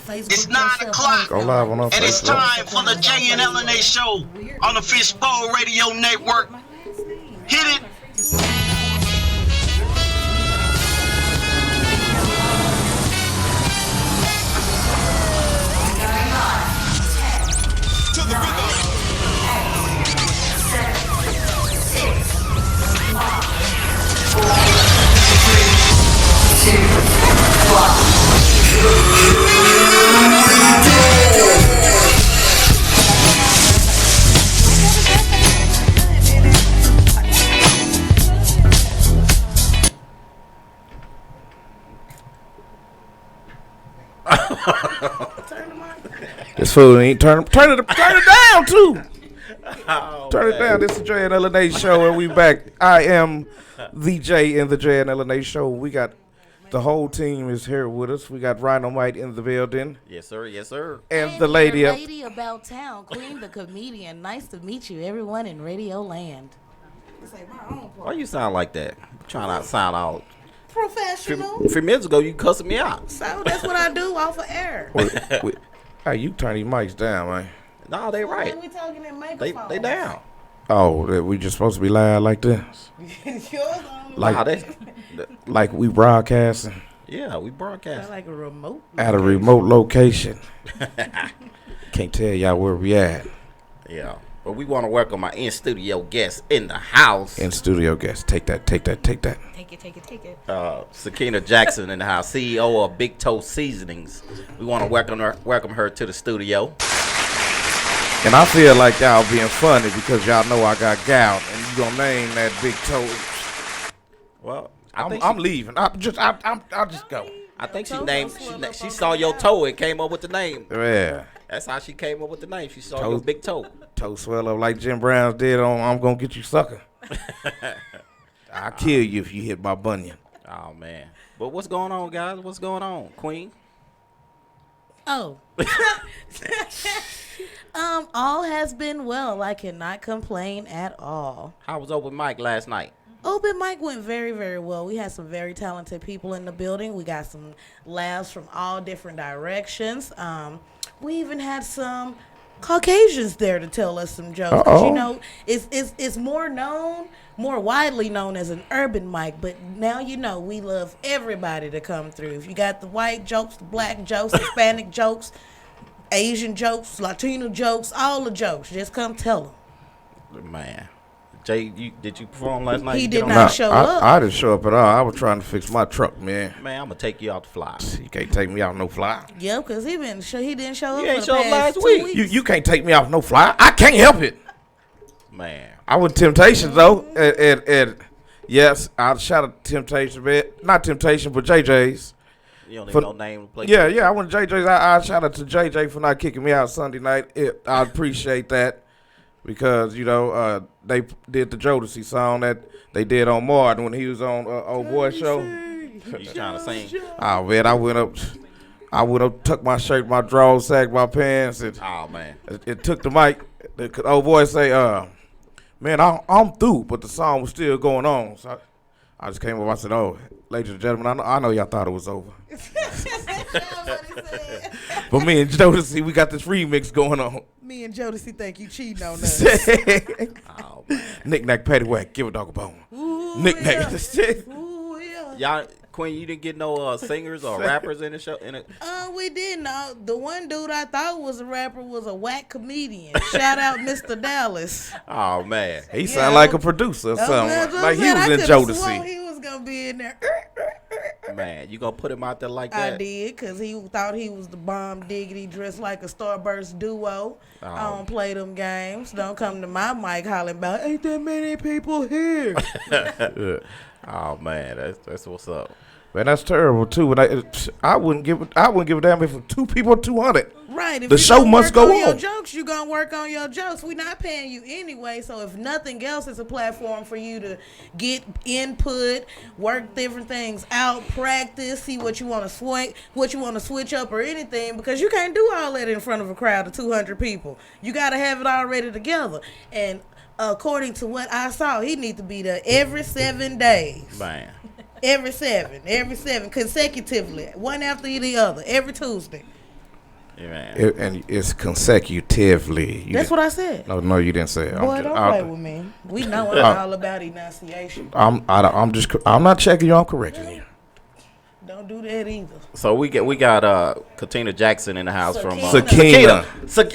It's 9 o'clock, Go live on our and it's Facebook. time for the Jay and LNA show on the Fishbowl Radio Network. Hit it. To the rhythm. 7, 6, 5, 4, 3, 2, 1. This fool ain't turn it down too. Turn it down. This is the Jay and LNA show, and we back. I am the Jay and the Jay and LNA show. We got the whole team is here with us. We got Rhino Mite in the building. Yes, sir. Yes, sir. And the lady about town, Queen the comedian. Nice to meet you, everyone in Radio Land. Why you sound like that? Trying to sound all Professional. A few minutes ago, you cussing me out. So that's what I do off of air. Hey, you turn these mics down, man. No, they right. We talking in They down. Oh, we just supposed to be loud like this? Like we broadcasting? Yeah, we broadcast. Like a remote. At a remote location. Can't tell y'all where we at. Yeah. But we want to welcome our in-studio guests in the house. In-studio guests. Take that. Take it. Sekina Jackson in the house, CEO of Bigtoe Seasonings. We want to welcome her to the studio. And I feel like y'all being funny because y'all know I got gout, and you gonna name that big toe. Well, I'm leaving. I'll just go. I think she saw your toe and came up with the name. Yeah. That's how she came up with the name. She saw your big toe. Toe swell up like Jim Brown's did on I'm Gonna Get You Sucker. I'll kill you if you hit my bunion. Oh, man. But what's going on, guys? What's going on, Queen? Oh. All has been well. I cannot complain at all. How was open mic last night? Open mic went very, very well. We had some very talented people in the building. We got some laughs from all different directions. We even had some Caucasians there to tell us some jokes. 'Cause, you know, it's more widely known as an urban mic, but now you know we love everybody to come through. If you got the white jokes, the black jokes, Hispanic jokes, Asian jokes, Latino jokes, all the jokes, just come tell them. Man. Jay, did you perform last night? He did not show up. I didn't show up at all. I was trying to fix my truck, man. Man, I'm going to take you out the fly. You can't take me out no fly. Yeah, because he didn't show up. You ain't for show the up past last 2 week. weeks. You can't take me off no fly. I can't help it. Man. I was Temptations, though. And yes, I shot a Temptation bit. Not Temptation, but JJ's. You don't need no name to play. Yeah, I went to JJ's. I shout out to JJ for not kicking me out Sunday night. I appreciate that because, you know, they did the Jodeci song that they did on Martin when he was on Old Boy Show. You trying to sing? Oh, man, I went up, tucked my shirt, my drawers, sagged my pants, and oh, man. It took the mic. The old boy say, man, I'm through, but the song was still going on. So I just came up. I said, oh, ladies and gentlemen, I know y'all thought it was over. But me and Jodeci, we got this remix going on. Me and Jodeci think you cheating on us. Oh, man. Knick-knack, paddywhack, give a dog a bone. Knick-knack. Ooh, yeah. Y'all, Queen, you didn't get no singers or rappers in the show? We didn't. The one dude I thought was a rapper was a whack comedian. Shout out Mr. Dallas. Oh, man. He sound like a producer or something. Like he was in Jodeci. He was going to be in there. Man, you going to put him out there like that? I did, because he thought he was the bomb diggity, dressed like a Starburst duo. Oh. I don't play them games. Don't come to my mic hollering about, ain't that many people here. Oh, man, that's what's up. Man, that's terrible too. And I wouldn't give a damn if 2 people or 200. Right. If the show must go on. Your jokes, you gonna work on your jokes. We're not paying you anyway. So if nothing else, it's a platform for you to get input, work different things out, practice, see what you want to switch up or anything, because you can't do all that in front of a crowd of 200 people. You got to have it already together. And according to what I saw, he needs to be there every 7 days. Man. Every seven, consecutively, one after the other, every Tuesday. Yeah, man. And it's consecutively. That's what I said. No, you didn't say it. Boy, don't play with me. We know I'm all about enunciation. I'm not checking you. I'm correcting you. Don't do that either. So we got Sakina Jackson in the house from Sekina.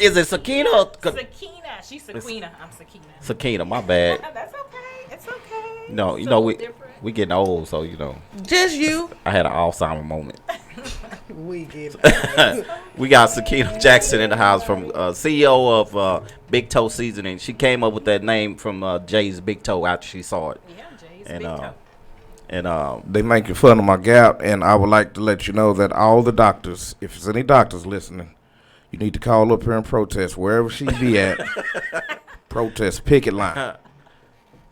Is it Sakina? Sakina. She's Sakina. I'm Sakina. Sakina, my bad. That's okay. It's okay. No, It's you know so we different. we getting old, so Just you. I had an Alzheimer moment. We get We got Sakina Jackson in the house from CEO of Bigtoe Seasonings. She came up with that name from Jay's Bigtoe after she saw it. Yeah, Jay's And Bigtoe. They making fun of my gap, and I would like to let you know that all the doctors, if there's any doctors listening, you need to call up here and protest wherever she be at. Protest picket line.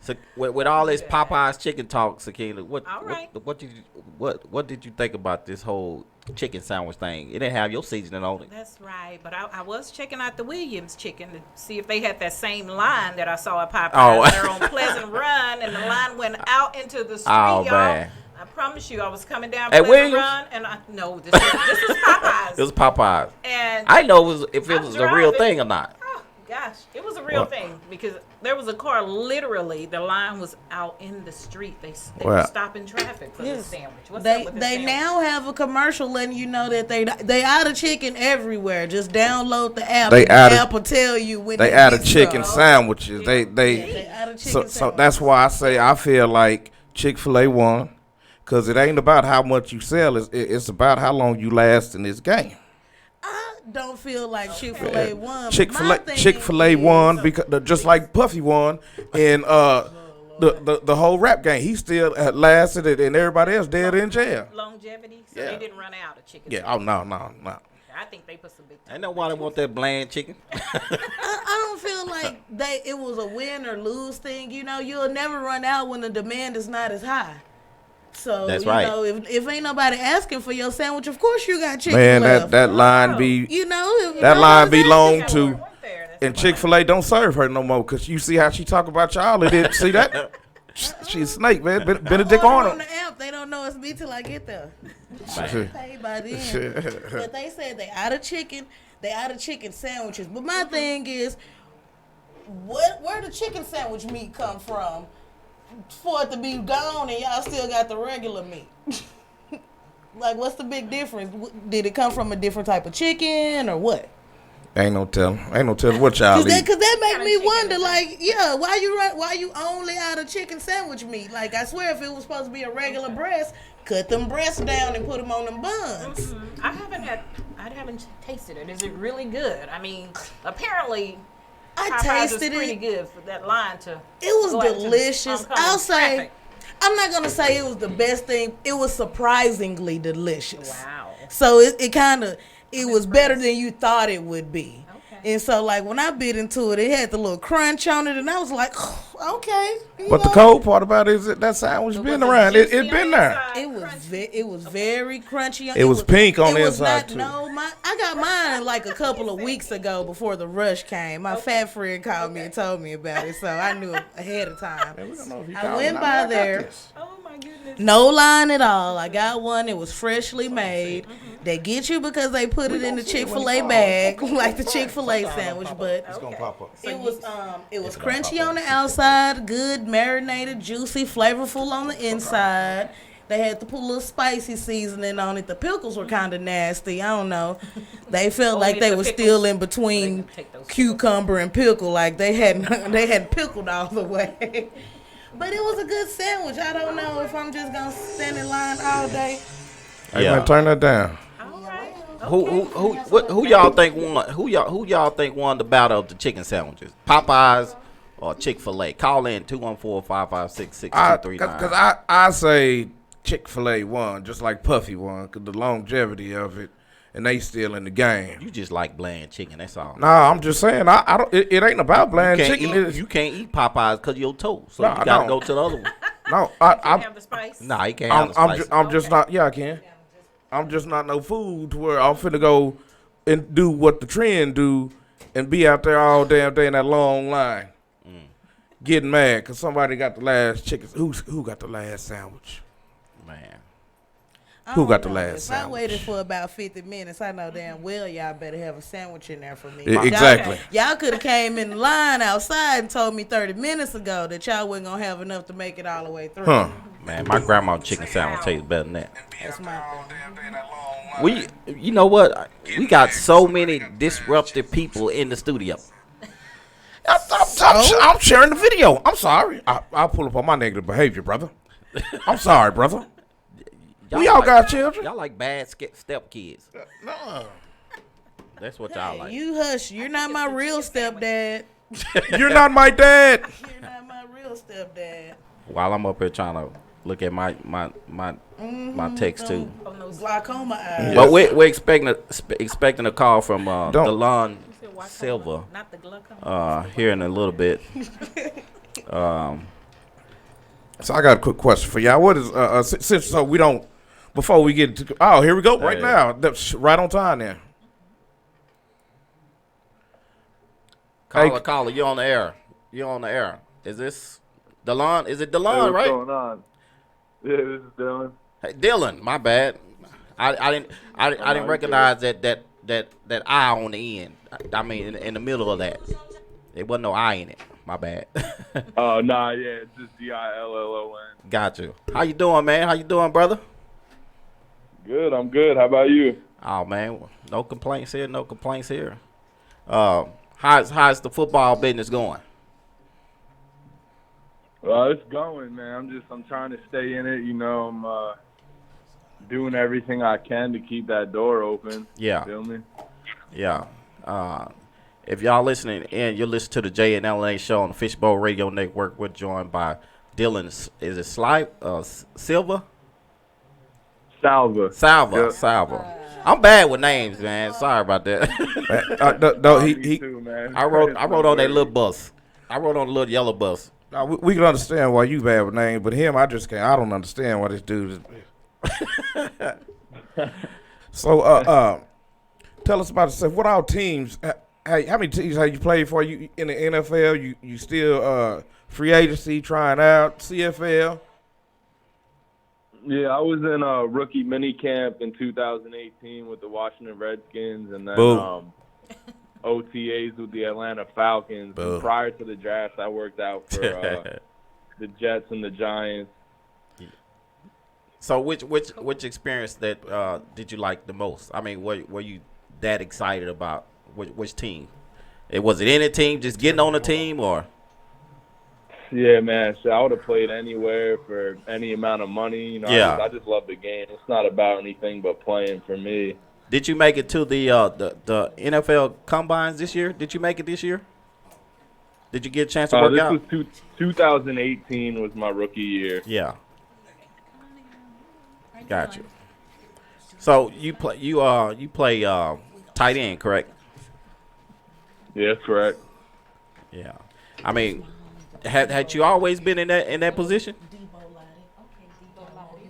So with all this Popeye's chicken talk, Sakina, what did you think about this whole chicken sandwich thing? It didn't have your seasoning on it. That's right. But I was checking out the Williams chicken to see if they had that same line that I saw at Popeye's. Oh. They're on Pleasant Run, and the line went out into the street, Oh, y'all. man. I promise you, I was coming down At Pleasant Williams? Run, and no, this is Popeye's. It was Popeye's. And I know if it I'm was a real driving. thing or not. Oh, gosh, it was a real thing because there was a car. Literally, the line was out in the street. They were stopping traffic for the sandwich. What's up with the They sandwich? now have a commercial letting you know that they out of chicken everywhere. Just download the app. They and the out of- app will tell you when They it out of gets chicken up. sandwiches. They out of chicken so sandwiches. that's why I say I feel like Chick-fil-A won, because it ain't about how much you sell. It's about how long you last in this game. I don't feel like Chick-fil-A won. but my thing Chick-fil-A is- won because just like Puffy won in the whole rap game. He still lasted it, and everybody else dead in jail. Longevity, so Yeah. they didn't run out of chicken. Yeah. Oh no. I think they put some big. Ain't nobody want that bland chicken. I don't feel like it was a win or lose thing. You know, you'll never run out when the demand is not as high. So That's you right. know, if ain't nobody asking for your sandwich, of course you got chicken Man, left. that line be You know, if that line be long That's too. right there. That's And Chick-fil-A don't serve her no more because you see how she talk about y'all. It didn't see that. She's a snake, man. Benedict on Arnold. the app, they don't know it's me till I get there. Paid by then. But they said they out of chicken. They out of chicken sandwiches. But my thing is, where the chicken sandwich meat come from for it to be gone and y'all still got the regular meat? Like, what's the big difference? Did it come from a different type of chicken or what? Ain't no telling what y'all Cause eat. that make me chicken wonder, is like, why you only out of chicken sandwich meat? Like, I swear, if it was supposed to be a regular breast, cut them breasts down and put them on them buns. I haven't tasted it. Is it really good? I mean, apparently, I Popeyes is tasted pretty it. good for that line to. It was go out to delicious. oncoming I'll say, traffic. I'm not gonna say it was the best thing. It was surprisingly delicious. Wow. So it was better than you thought it would be. Okay. And so, like, when I bit into it, it had the little crunch on it, and I was like, oh, okay. But the cold part about it is that sandwich been was it around. It juicy been on there. inside? It was very crunchy. It was pink on the inside, too. No, I got mine like a couple of weeks ago before the rush came. My fat friend called me and told me about it, so I knew ahead of time. I went by there. Oh my goodness. No line at all. I got one. It was freshly made. They get you because they put it in the Chick-fil-A bag, like the Chick-fil-A sandwich. But It's gonna pop up. it was crunchy on the outside, good marinated, juicy, flavorful on the inside. They had to put a little spicy seasoning on it. The pickles were kind of nasty. I don't know. They felt like they the were pickles. still in between Take those cucumber and pickle, like they hadn't pickled all the way. But it was a good sandwich. I don't know if I'm just gonna stand in line all day. Hey, Yeah. man, turn that down. All right. Who y'all think won? Who y'all think won the battle of the chicken sandwiches? Popeyes or Chick-fil-A? Call in 214-556-6239. Because I say Chick-fil-A won, just like Puffy won, because the longevity of it, and they still in the game. You just like bland chicken. That's all. Nah, I'm just saying, I don't. It ain't about bland chicken. You can't eat Popeyes because of your toe, so No, you I gotta don't. go to the other one. No, You I have the spice. Nah, you can't have the spicy. I'm just not. Yeah, I can. I'm just not no food to where I'm finna go and do what the trend do and be out there all damn day in that long line, getting mad because somebody got the last chicken. Who got the last sandwich? Man. Who got the last If sandwich? I waited for about 50 minutes, I know damn well y'all better have a sandwich in there for me. Exactly. Y'all could have came in the line outside and told me 30 minutes ago that y'all wasn't going to have enough to make it all the way through. Huh. Man, my grandma's chicken sandwich tastes better than that. That's my You know what? We got so many disruptive people in the studio. I'm sharing the video. I'm sorry. I'll pull up on my negative behavior, brother. I'm sorry, brother. Y'all got children? Y'all like bad step kids. No. That's what y'all like. You hush. You're not my real stepdad. You're not my dad. You're not my real stepdad. While I'm up here trying to look at my text too. Glaucoma eyes. But we're expecting a call from Dillon Salva Not the glaucoma. here in a little bit. So I got a quick question for y'all. What is since so we don't before we get to here we go right now. That's right on time then. Caller, you're on the air. You're on the air. Is this Dillon? Is it Dillon, right? What's going on? Yeah, this is Dillon. Hey, Dillon, my bad. I didn't recognize that I on the end. I mean in the middle of that. There wasn't no I in it. My bad. Oh, nah, yeah, it's just Dillon. Got you. How you doing, man? How you doing, brother? Good, I'm good. How about you? Oh man, no complaints here. No complaints here. How's the football business going? Well, it's going, man. I'm trying to stay in it. You know, I'm doing everything I can to keep that door open. Yeah. Feel me? Yeah. If y'all listening in, you're listening to the J and LNA show on the Fishbowl Radio Network. We're joined by Dillon. Is it Silva? Salva. Yep. Salva. I'm bad with names, man. Sorry about that. Me too, man. I wrote on that little bus. I wrote on a little yellow bus. We can understand why you bad with names, but him, I just can't. I don't understand why this dude is. So, tell us about yourself. What our teams? How many teams have you played for? You in the NFL? You still free agency trying out CFL? Yeah, I was in a rookie mini camp in 2018 with the Washington Redskins, and then OTAs with the Atlanta Falcons. And prior to the draft, I worked out for the Jets and the Giants. So, which experience that did you like the most? I mean, were you that excited about which team? Was it any team? Just getting on a team, or? Yeah, man. So I would have played anywhere for any amount of money. You know, yeah. I just love the game. It's not about anything but playing for me. Did you make it to the NFL combines this year? Did you make it this year? Did you get a chance to work out? This was 2018 was my rookie year. Yeah. Got you. So you play tight end, correct? Yes, correct. Yeah. I mean, had you always been in that position?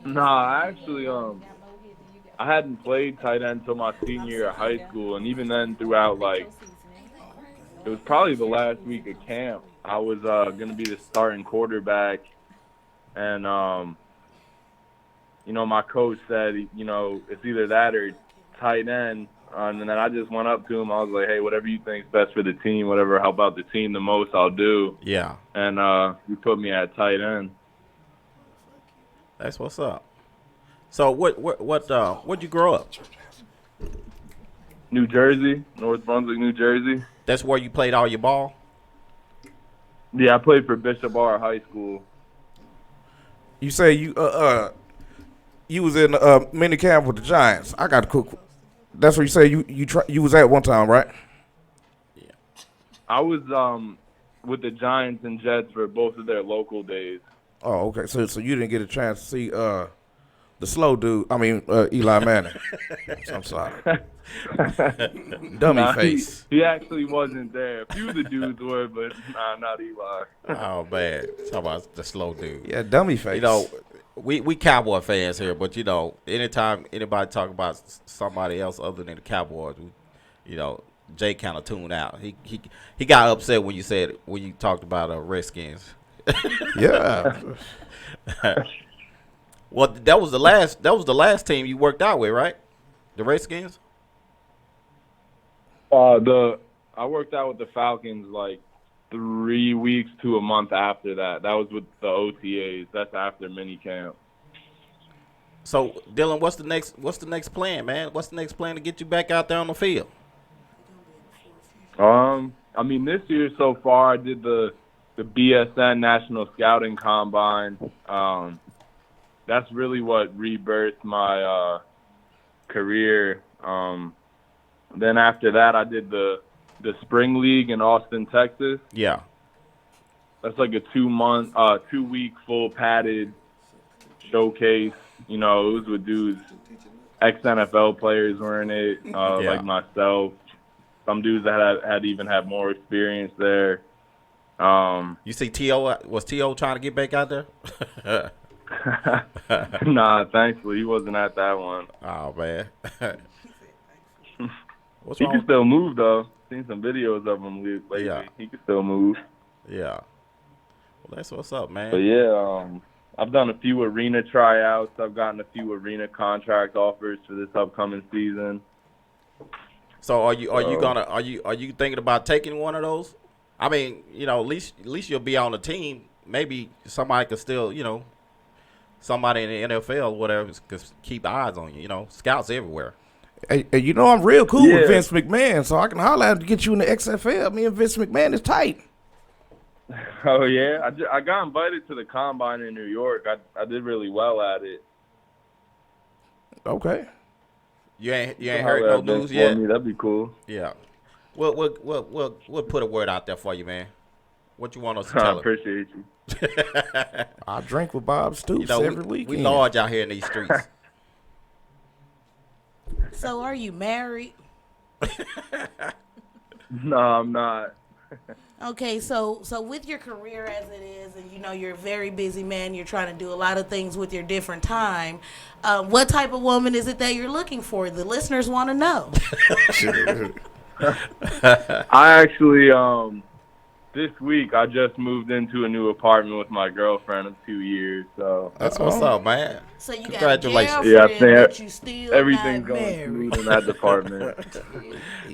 Nah, actually, I hadn't played tight end until my senior year of high school, and even then, throughout it was probably the last week of camp, I was gonna be the starting quarterback, and my coach said, it's either that or tight end. And then I just went up to him. I was like, hey, whatever you think is best for the team, whatever help out the team the most, I'll do. Yeah. And he put me at tight end. That's what's up. So where'd you grow up? New Jersey, North Brunswick, New Jersey. That's where you played all your ball? Yeah, I played for Bishop R High School. You say you was in mini camp with the Giants. I got a quick. That's where you say you was at one time, right? Yeah. I was with the Giants and Jets for both of their local days. Oh, okay. So you didn't get a chance to see the slow dude. I mean Eli Manning. I'm sorry. Dummy face. He actually wasn't there. A few of the dudes were, but not Eli. Oh man, talk about the slow dude. Yeah, dummy face. We Cowboy fans here, but anytime anybody talk about somebody else other than the Cowboys, Jay kind of tuned out. He got upset when you talked about Redskins. Yeah. Well, that was the last team you worked out with, right? The Redskins. I worked out with the Falcons like 3 weeks to a month after that. That was with the OTAs. That's after minicamp. So, Dillon, what's the next plan, man? What's the next plan to get you back out there on the field? I mean, this year so far, I did the BSN National Scouting Combine. That's really what rebirthed my career. Then after that, I did the Spring League in Austin, Texas. Yeah. That's like a 2-week full padded showcase. You know, it was with dudes, ex-NFL players were in it, like myself. Some dudes that had even had more experience there. You see was T.O. trying to get back out there? Nah, thankfully he wasn't at that one. Oh, man. What's he wrong? can still move, though. Seen some videos of him lately. Yeah. He can still move. Yeah. Well, that's what's up, man. But, yeah, I've done a few arena tryouts. I've gotten a few arena contract offers for this upcoming season. So are you thinking about taking one of those? I mean, you know, at least you'll be on the team. Maybe somebody could still, you know, somebody in the NFL or whatever could keep eyes on you. You know, scouts everywhere. Hey, you know I'm real cool with Vince McMahon, so I can holler at him to get you in the XFL. Me and Vince McMahon is tight. Oh, yeah? I got invited to the Combine in New York. I did really well at it. Okay. You ain't heard no news yet? That'd be cool. Yeah. We'll put a word out there for you, man. What you want us to I tell him? appreciate you. I drink with Bob Stoops You know, every weekend. we large out here in these streets. So are you married? No, I'm not. Okay, so with your career as it is, and you know you're a very busy man, you're trying to do a lot of things with your different time. What type of woman is it that you're looking for? The listeners want to know. I actually, this week I just moved into a new apartment with my girlfriend of 2 years. So That's what's up, man. So you Congratulations. got a Yeah, I girlfriend, think but you still everything's not going married. smooth in that department.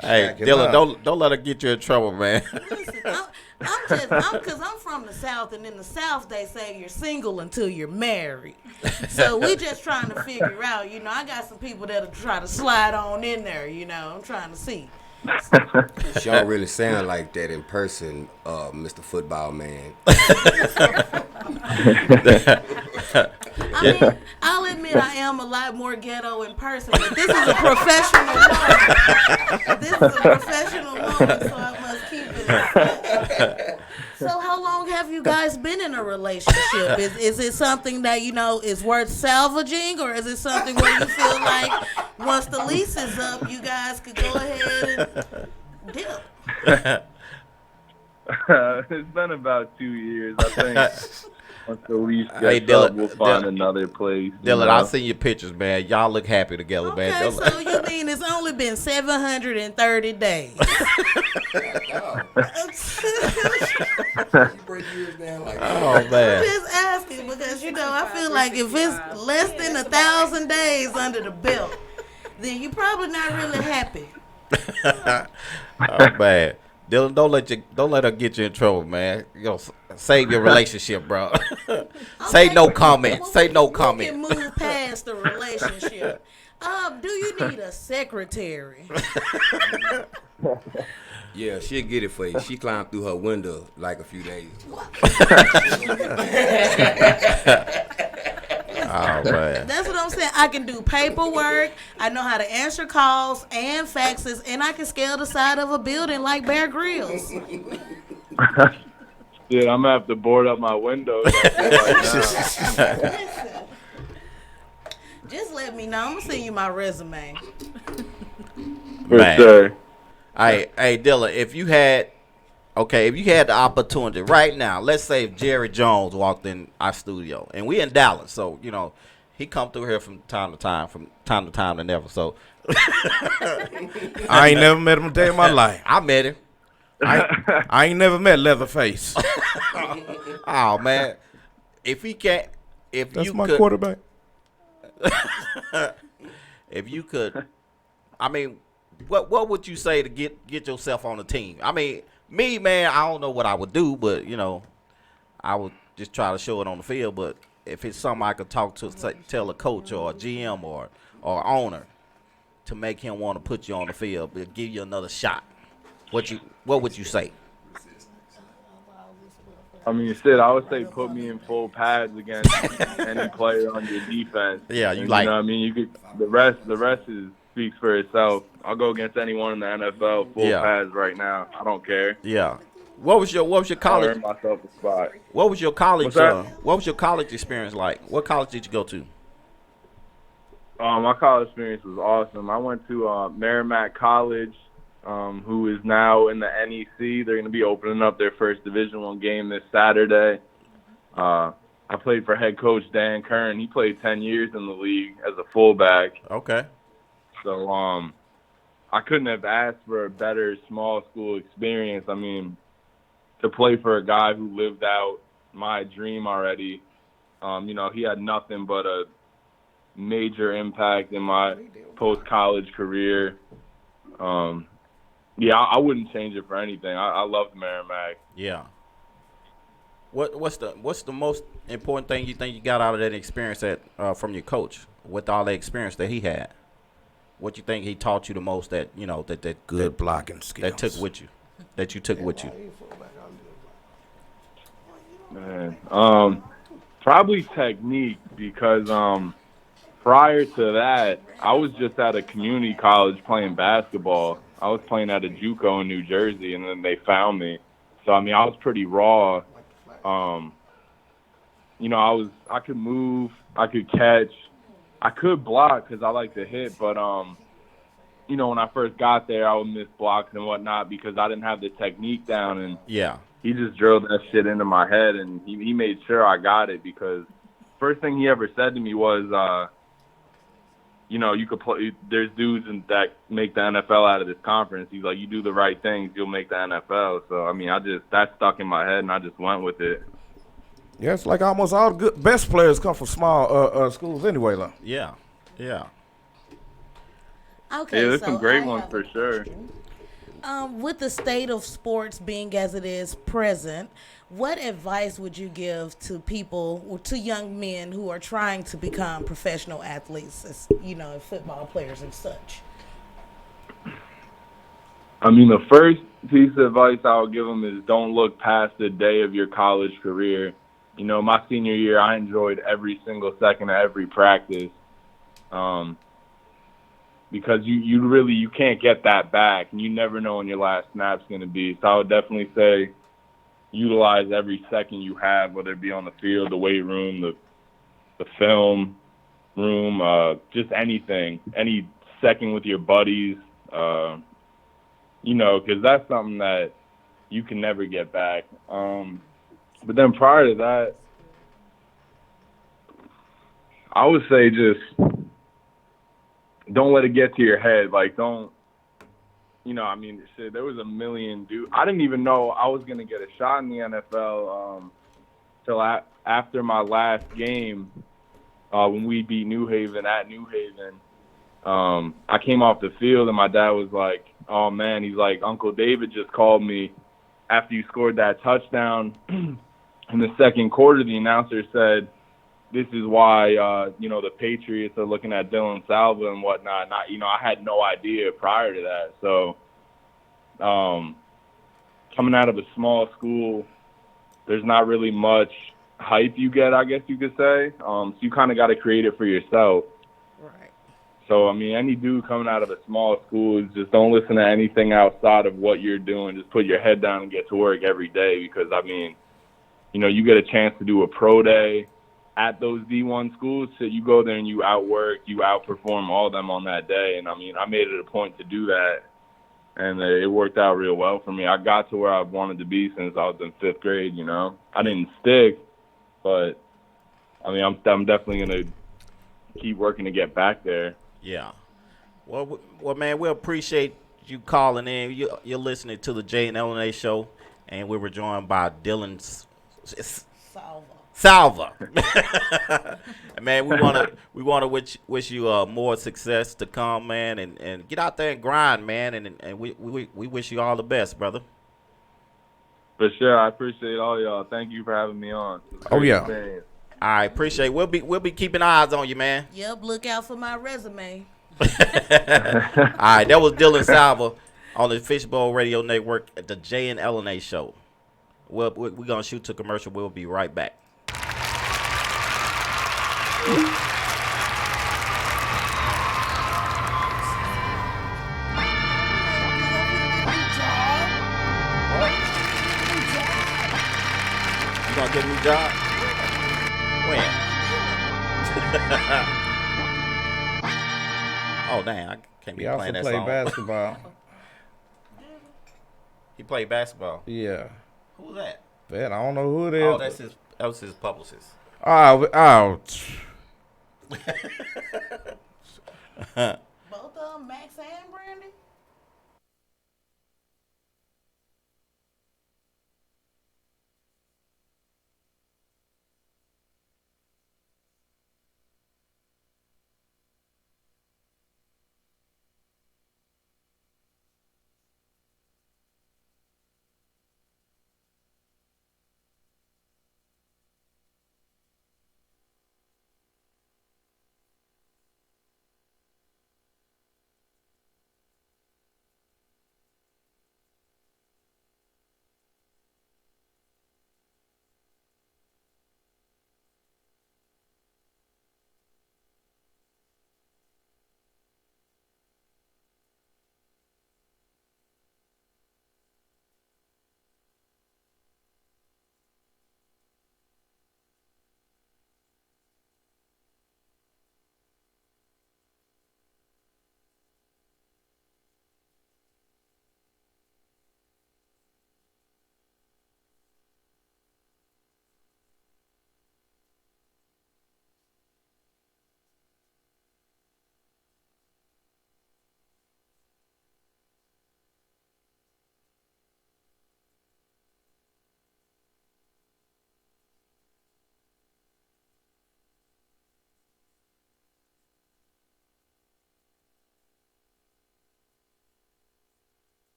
Hey, Dillon, don't let her get you in trouble, man. Listen, because I'm from the South, and in the South they say you're single until you're married. So we just trying to figure out, you know, I got some people that'll try to slide on in there, you know, I'm trying to see. She don't really sound like that in person, Mr. Football Man. I mean, I'll admit I am a lot more ghetto in person, but this is a professional moment. This is a professional moment, so I must keep it. So how long have you guys been in a relationship? Is it something that, you know, is worth salvaging, or is it something where you feel like once the lease is up, you guys could go ahead and dip? It's been about 2 years, I think. Once the lease gets Hey, up, Dillon, we'll find another place. Dillon, you know? I seen your pictures, man. Y'all look happy together, Okay, man. so you mean it's only been 730 days? Oh, man. Just asking because, you know, I feel like if it's less than 1,000 days under the belt, then you're probably not really happy. Oh, man. Dillon, don't let her get you in trouble, man. You know, save your relationship, bro. Say no comment. Say no comment. We can move past the relationship. Do you need a secretary? Yeah, she'll get it for you. She climbed through her window like a few days. Oh, man. That's what I'm saying. I can do paperwork. I know how to answer calls and faxes, and I can scale the side of a building like Bear Grylls. Dude, I'm going to have to board up my windows. Listen, just let me know. I'm going to send you my resume. For Man. sure. Hey, Dillon, if you had the opportunity right now, let's say if Jerry Jones walked in our studio, and we in Dallas, so, you know, he come through here from time to time to never, so. I ain't never met him a day in my life. I met him. I ain't never met Leatherface. Oh, man. If he can't, if That's you my could, quarterback. If you could, I mean, what would you say to get yourself on the team? I mean, me, man, I don't know what I would do, but I would just try to show it on the field. But if it's something I could talk to, tell a coach or a GM or owner to make him want to put you on the field, but give you another shot, what would you say? I mean, Sid, I would say put me in full pads against any player on your defense. Yeah, You know what I mean? You could the rest speaks for itself. I'll go against anyone in the NFL full pads right now. I don't care. Yeah. What was your college? I'll earn myself a spot. What was your college? What was your college experience like? What college did you go to? My college experience was awesome. I went to Merrimack College, who is now in the NEC. They're going to be opening up their first Division I game this Saturday. I played for head coach Dan Kern. He played 10 years in the league as a fullback. Okay. So I couldn't have asked for a better small school experience. I mean, to play for a guy who lived out my dream already, he had nothing but a major impact in my post-college career. I wouldn't change it for anything. I loved Merrimack. Yeah. What's the most important thing you think you got out of that experience from your coach with all the experience that he had? What you think he taught you the most that that good blocking skills that you took with you? Man, probably technique, because prior to that, I was just at a community college playing basketball. I was playing at a JUCO in New Jersey, and then they found me. So I mean, I was pretty raw. I could move, I could catch, I could block because I like to hit, but when I first got there, I would miss blocks and whatnot because I didn't have the technique down, and he just drilled that shit into my head, and he made sure I got it, because first thing he ever said to me was, you could play. There's dudes that make the NFL out of this conference. He's like, you do the right things, you'll make the NFL. So I mean, that stuck in my head, and I just went with it. Yeah, it's like almost all the best players come from small schools anyway, though. Yeah. Okay, there's some great ones for sure. With the state of sports being as it is present, what advice would you give to people or to young men who are trying to become professional athletes, as football players and such? I mean, the first piece of advice I would give them is don't look past the day of your college career. My senior year, I enjoyed every single second of every practice, because you can't get that back, and you never know when your last snap's going to be. So I would definitely say utilize every second you have, whether it be on the field, the weight room, the film room, just anything, any second with your buddies, because that's something that you can never get back. But then prior to that, I would say just don't let it get to your head. Like, don't, shit, there was a million dudes. I didn't even know I was going to get a shot in the NFL till after my last game when we beat New Haven at New Haven. I came off the field, and my dad was like, oh, man, he's like, Uncle David just called me after you scored that touchdown. In the second quarter, the announcer said, this is why, the Patriots are looking at Dillon Salva and whatnot. And I had no idea prior to that. So coming out of a small school, there's not really much hype you get, I guess you could say. So you kind of got to create it for yourself. Right. So, I mean, any dude coming out of a small school, just don't listen to anything outside of what you're doing. Just put your head down and get to work every day, because, I mean, you get a chance to do a pro day at those D1 schools, so you go there and you outwork, you outperform all of them on that day. And, I mean, I made it a point to do that, and it worked out real well for me. I got to where I wanted to be since I was in 5th grade, I didn't stick, but, I mean, I'm definitely going to keep working to get back there. Yeah. Well, man, we appreciate you calling in. You're listening to the Jay and LNA show, and we were joined by Dillon Salva. Man, we wanna wish you more success to come, man, and get out there and grind, man, and we wish you all the best, brother. For sure, I appreciate all y'all. Thank you for having me on. Oh yeah. All right, appreciate it. We'll be keeping eyes on you, man. Yep, look out for my resume. All right, that was Dillon Salva on the Fishbowl Radio Network at the Jay and LNA show. We're gonna shoot to commercial. We'll be right back. You gonna get a new job? When? Oh dang, I can't be He also playing that played song. basketball. He played basketball. Yeah. Who's that? Man, I don't know who it is. Oh, that was his publicist. Oh. Both of them, Max and Brandy.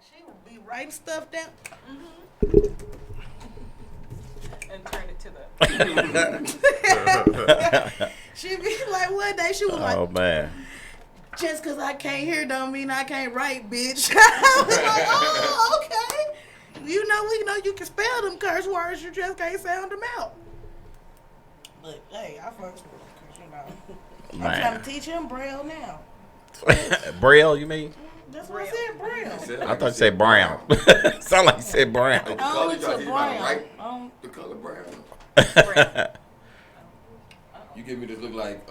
She would be writing stuff down. And turn it to the. She'd be like, one day she was like, Oh man. just because I can't hear don't mean I can't write, bitch. I was like, oh, okay. We know you can spell them curse words, you just can't sound them out. But hey, I fucks with them, cause I'm trying to teach him Braille now. Braille, you mean? That's what I said, Braille. I thought you said brown. Sound like you said brown. Only to Brown. The color brown. Braille. You give me this look like,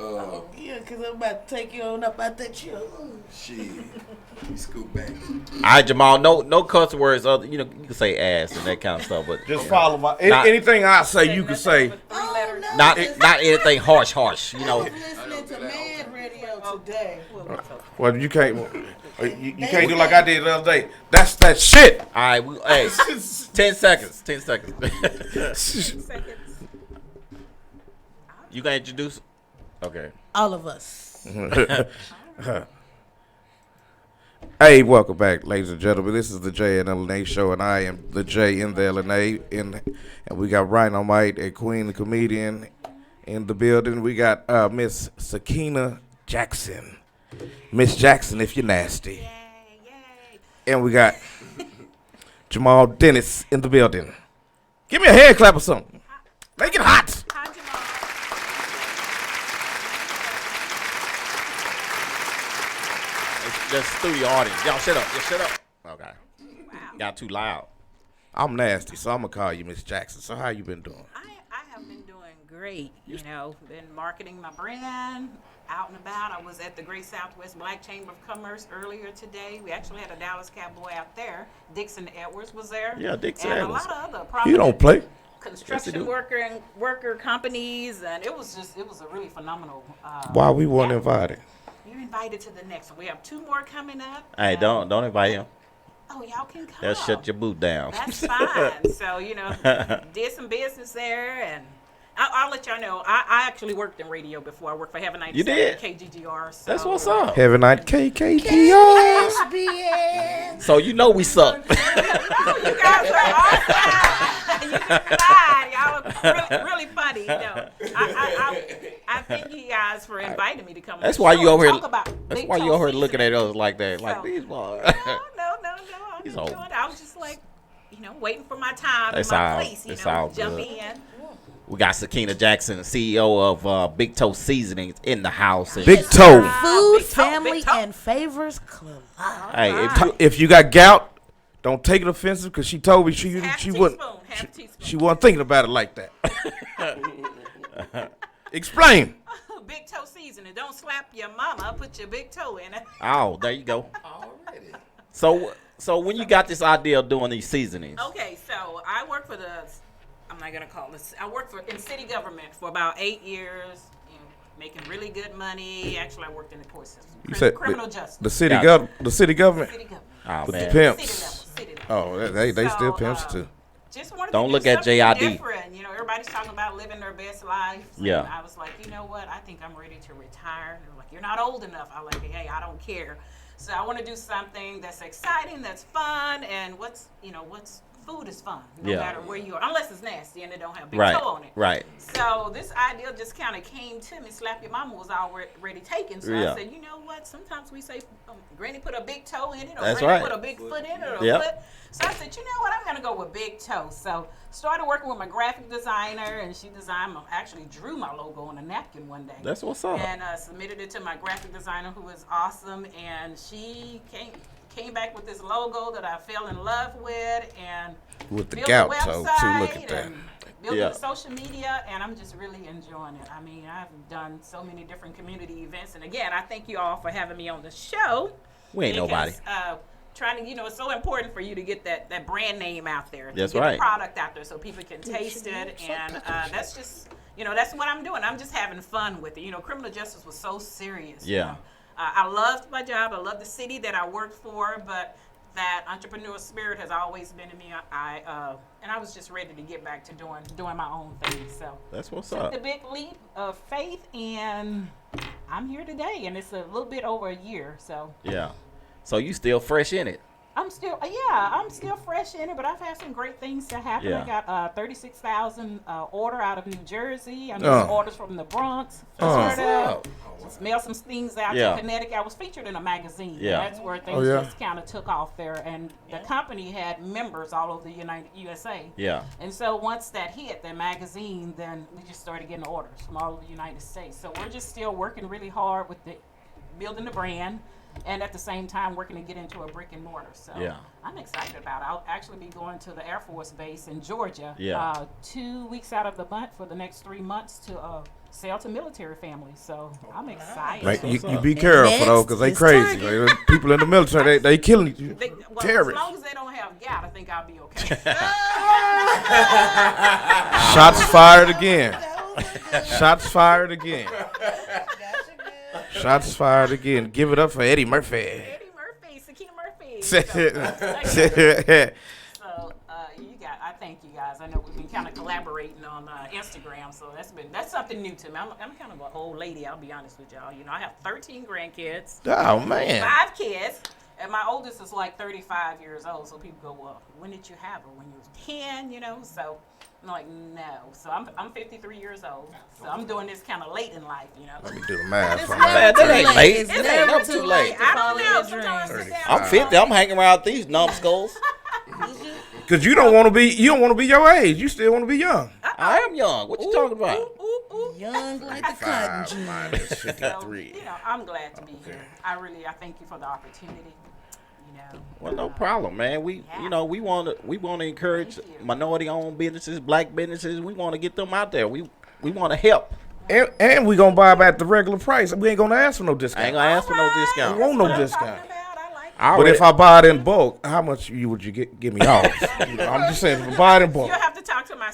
Yeah, because I'm about to take you on up out that chill. shit. You scoot back. All right, Jamal. No cuss words. Other, you can say ass and that kind of stuff, but Just follow my Not- anything I say. You can say. Oh, no. not anything harsh. I was listening to Mad Radio today. Well, you can't. You can't do like I did the other day. That's that shit. All right, hey, 10 seconds. 10 seconds. Seconds. You gonna introduce? Okay. All of us. Hey, welcome back, ladies and gentlemen. This is the J and LNA show, and I am the J in the LNA. And we got Rhinomite, a queen, the comedian, in the building. We got Miss Sekina Jackson. Miss Jackson, if you're nasty. Yay. And we got Jamaal Dennis in the building. Give me a hand clap or something. Make it hot. Hi, Jamaal. The studio audience. Y'all shut up. Just shut up. Okay. Wow. Got too loud. I'm nasty, so I'm going to call you Miss Jackson. So how you been doing? I have been doing great. Been marketing my brand, out and about. I was at the Great Southwest Black Chamber of Commerce earlier today. We actually had a Dallas Cowboy out there. Dixon Edwards was there. Yeah, Dixon and Edwards. a lot of other You prominent don't play. construction worker companies, and it was a really phenomenal. Why we weren't yeah. invited? You're invited to the next one. We have 2 more coming up. Hey, don't invite him. Oh, y'all can come. They'll shut your boot down. That's fine. So, did some business there, and I'll let y'all know. I actually worked in radio before. I worked for Heaven 97 You did? KGGR. So. That's what's up. Heaven Night KKTR. HBS. So you know we suck. No, you guys are awesome. You can fly. Y'all are really funny. I thank you guys for inviting me to come. That's on why the you show over and here. talk about That's Bigtoe why you over here Seasonings. looking at us like that. Like So- these boys. No. He's I'm old. enjoying it. I was just like, waiting for my time It's and my all- place. it's all Jump good. in. We got Sakina Jackson, CEO of Bigtoe Seasonings, in the house. And Big toe. Food, Big toe, family, big toe. and favors club. Hey, If you got gout, don't take it offensive because she told me she Half wouldn't. teaspoon, half teaspoon. She wasn't thinking about it like that. Explain. Bigtoe seasoning. Don't slap your mama. Put your big toe in it. oh, there you go. Already. So when you got this idea of doing these seasonings, Okay, so I work for I'm not gonna call this. I worked in city government for about 8 years. Making really good money. Actually, I worked in the court system. You said criminal justice. the city Gotcha. the city government. City government. oh With the man, pimp. City level. City level. Oh, they still So, pimps too. Just wanted Don't to look do at something JID. different. Everybody's talking about living their best life. Yeah. And I was like, you know what? I think I'm ready to retire. They're like, you're not old enough. I like, hey, I don't care. So I want to do something that's exciting, that's fun, and what's food is fun, no Yeah. matter where you are, unless it's nasty and it don't have big right, toe on it. right. So this idea just kind of came to me. Slap Your Mama was already taken. So Yeah. I said, you know what? Sometimes we say, Granny put a big toe in it, or That's Granny right. put a big foot in it, or Yep. a foot. So I said, you know what? I'm going to go with big toe. So started working with my graphic designer, and she actually drew my logo on a napkin one day. That's what's up. And submitted it to my graphic designer, who is awesome. And she came back with this logo that I fell in love with, and With the built gout a toe website too. Look at that. and built Yeah. the social media, and I'm just really enjoying it. I mean, I've done so many different community events, and again, I thank you all for having me on the show. We ain't nobody. Trying to, it's so important for you to get that brand name out there. That's to get right. the product out there so people can taste it, and that's just, that's what I'm doing. I'm just having fun with it. Criminal justice was so serious. Yeah. I loved my job. I loved the city that I worked for, but that entrepreneurial spirit has always been in me. And I was just ready to get back to doing my own thing. So That's what's took up. the big leap of faith, and I'm here today. And it's a little bit over a year. So Yeah. So you still fresh in it. I'm still fresh in it, but I've had some great things to happen. Yeah. I got 36,000 order out of New Jersey. I'm getting orders from the Bronx, Florida. Mail some things out to Connecticut. I was featured in a magazine. Yeah. That's where things just kind of took off there, and the company had members all over the USA. Yeah. And so once that hit, that magazine, then we just started getting orders from all over the United States. So we're just still working really hard with building the brand, and at the same time working to get into a brick and mortar. So I'm excited about it. I'll actually be going to the Air Force Base in Georgia 2 weeks out of the month for the next 3 months to sell to military families. So I'm excited. Like, you be careful though, because they crazy. Like, people in the military, they killing you. As Terrorists. long as they don't have gout, I think I'll be okay. Shots fired again. Shots fired again. Shots fired again. Give it up for Eddie Murphy. Eddie Murphy, Sakina Murphy. I thank you guys. I know we've been kind of collaborating on Instagram, so that's something new to me. I'm kind of an old lady, I'll be honest with y'all. I have 13 grandkids. Oh man. 5 kids. And my oldest is like 35 years old, so people go, well, when did you have her? When you was 10, So I'm like, no. So I'm 53 years old, so I'm doing this kind of late in life, Let me do the math. It's on never that. too ain't late. late. It's It ain't never never too too late late. to I follow don't know. your Sometimes dreams. sit down I'm 50. I'm hanging around these numbskulls. Cause you don't want to be your age. You still want to be young. I am young. What you talking about? Young like the cotton gin. Minus So, 53. I'm glad to be here. I thank you for the opportunity. Well, no problem, man. We want to encourage minority-owned businesses, black businesses. We want to get them out there. We want to help. And we gonna buy them at the regular price. We ain't gonna ask for no I discount. ain't gonna ask for no We discount. want no What I'm discount. talking about. I like it. But if I buy it in bulk, how much would you give me off? I'm just saying, if I buy it in bulk. You'll have to talk to my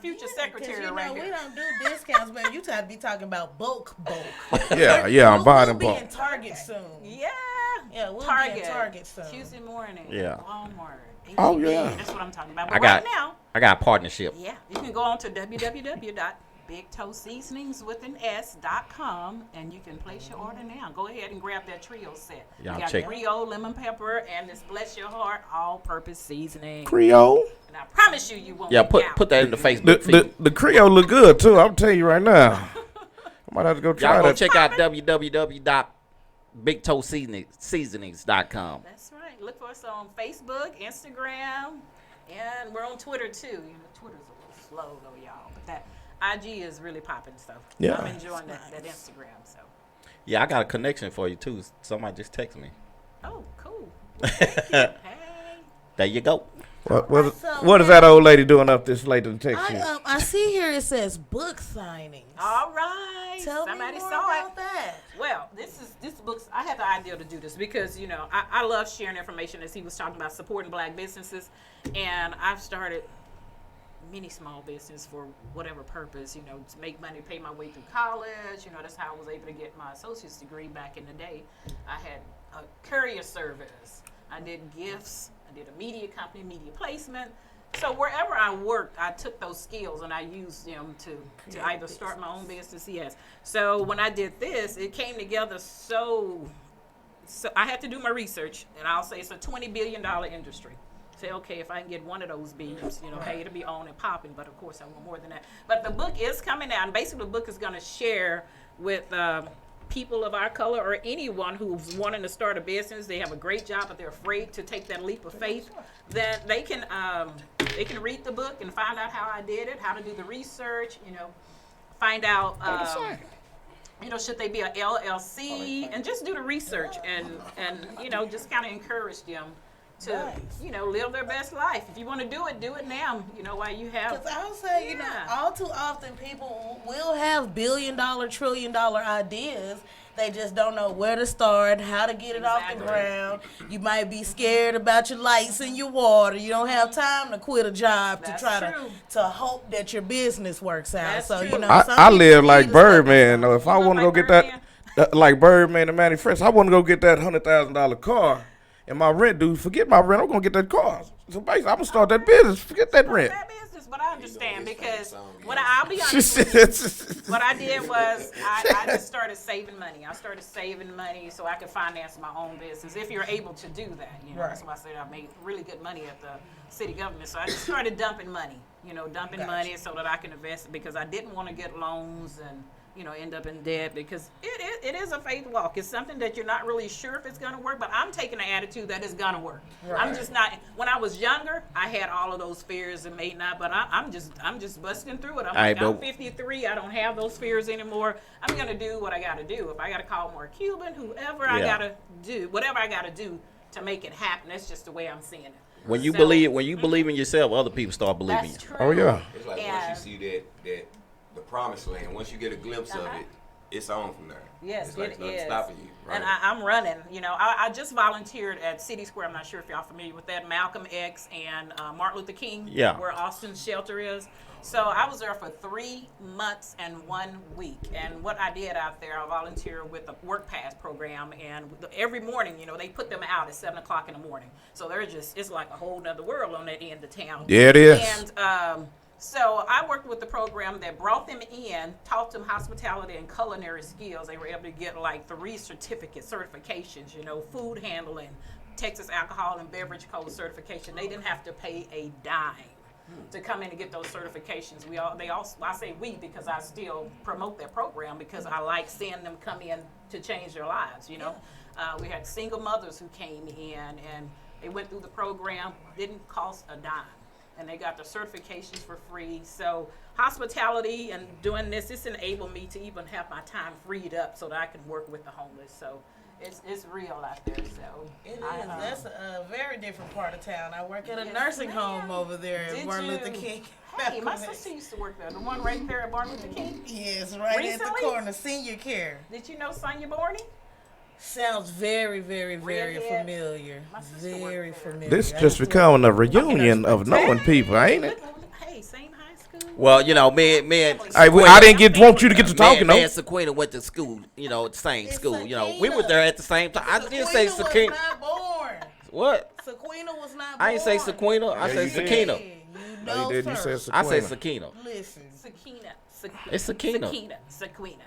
future secretary Because right we here. don't do discounts, man. You try to be talking about bulk. Yeah, I'm buying in We'll be bulk. in Target soon. Yeah, We'll Target. be in Target soon. Tuesday morning. Yeah. Walmart. Oh, H-E-B. yeah. That's what I'm talking about. I But got right now, I got a partnership. yeah, you can go on to www.bigtoeseasoningswithanS.com and you can place your order now. Go ahead and grab that trio set. Yeah, you I'll got check. Creole, lemon pepper, and this Bless Your Heart all-purpose seasoning. Creole. And I promise you won't Yeah, be out. put that in the Facebook feed. The Creole look good too. I'm telling you right now. I might have to go try Y'all go that. check out www.bigtoeseasonings.com. That's right. Look for us on Facebook, Instagram, and we're on Twitter too. Twitter's a little slow though, y'all. But that IG is really popping stuff. Yeah. I'm enjoying that Instagram. So. Yeah, I got a connection for you too. Somebody just text me. Oh, cool. Thank you. Hey. There you go. What is that old lady doing up this late in text you? I see here it says book signings. All right. Tell Somebody me more saw about it. that. Well, this book's. I had the idea to do this because I love sharing information, as he was talking about supporting black businesses, and I've started many small business for whatever purpose, to make money, pay my way through college. That's how I was able to get my associate's degree back in the day. I had a courier service. I did gifts. I did a media company, media placement. So wherever I worked, I took those skills and I used them to either start my own business. Yes. So when I did this, it came together so I had to do my research, and I'll say it's a $20 billion industry. Say, okay, if I can get one of those beams, hey, it'll be on and popping, but of course I want more than that. But the book is coming out, and basically the book is going to share with people of our color or anyone who's wanting to start a business. They have a great job, but they're afraid to take that leap of faith. Then they can read the book and find out how I did it, how to do the research, find out, should they be a LLC, and just do the research and just kind of encourage them to, live their best life. If you want to do it now, while you have. Because I would say, all too often people will have billion-dollar, trillion-dollar ideas. They just don't know where to start, how to get it off the ground. You might be scared about your lights and your water. You don't have time to quit a job That's to try true. to hope that your business works out. That's So, true. some I people live need like to Birdman. step If I want to go like get that, like Birdman and Manny Fresh, I want to go get that $100,000 car. And my rent, dude, forget my rent. I'm gonna get that car. So basically, I'm gonna start that business. Forget that rent. That business, but I understand because I'll be honest with you, what I did was I just started saving money. I started saving money so I could finance my own business if you're able to do that. You know, that's why I said I made really good money at the city government. So I just started dumping money, money so that I can invest it because I didn't want to get loans and end up in debt because it is a faith walk. It's something that you're not really sure if it's going to work, but I'm taking the attitude that it's going to work. Right. I'm just not. When I was younger, I had all of those fears and may not, but I'm just busting through it. I'm 53. I don't have those fears anymore. I'm going to do what I got to do. If I got to call more Cuban, whoever I got to do, whatever I got to do to make it happen. That's just the way I'm seeing it. When you believe in yourself, other people start believing you. True. Oh yeah. It's like once you see that the promised land, once you get a glimpse of it, it's on from there. Yes, it's like it nothing is. stopping you. Right? And I'm running. I just volunteered at City Square. I'm not sure if y'all familiar with that. Malcolm X and Martin Luther King, where Austin's shelter is. So I was there for 3 months and 1 week. And what I did out there, I volunteered with the Work Pass program. And every morning, they put them out at 7 o'clock in the morning. So it's like a whole nother world on that end of town. Yeah, it is. And so I worked with the program that brought them in, taught them hospitality and culinary skills. They were able to get like 3 certifications, food handling, Texas Alcohol and Beverage Code certification. They didn't have to pay a dime to come in and get those certifications. I say we because I still promote that program because I like seeing them come in to change their lives, We had single mothers who came in and they went through the program, didn't cost a dime. And they got the certifications for free. So hospitality and doing this enabled me to even have my time freed up so that I can work with the homeless. So it's real out there. So it is. That's a very different part of town. I work at a nursing home over there at Martin Luther King. Hey, my sister used to work there. The one right there at Martin Luther King? Yes, right Recently? at the corner, senior care. Did you know Sonia Borney? Sounds very, very, very familiar. Very familiar. This just becoming a reunion of knowing people, ain't it? Hey, same high school. Well, me and I didn't want you to get to talking, me though. and Sekina went to school, the same school. We were there at the same time. I didn't say Sekina. Was not born. What? Sekina was not born. I didn't say Sekina. I said Sekina. No, you did. You said I said Sekina. Sekina. Listen. It's Sekina. Sekina.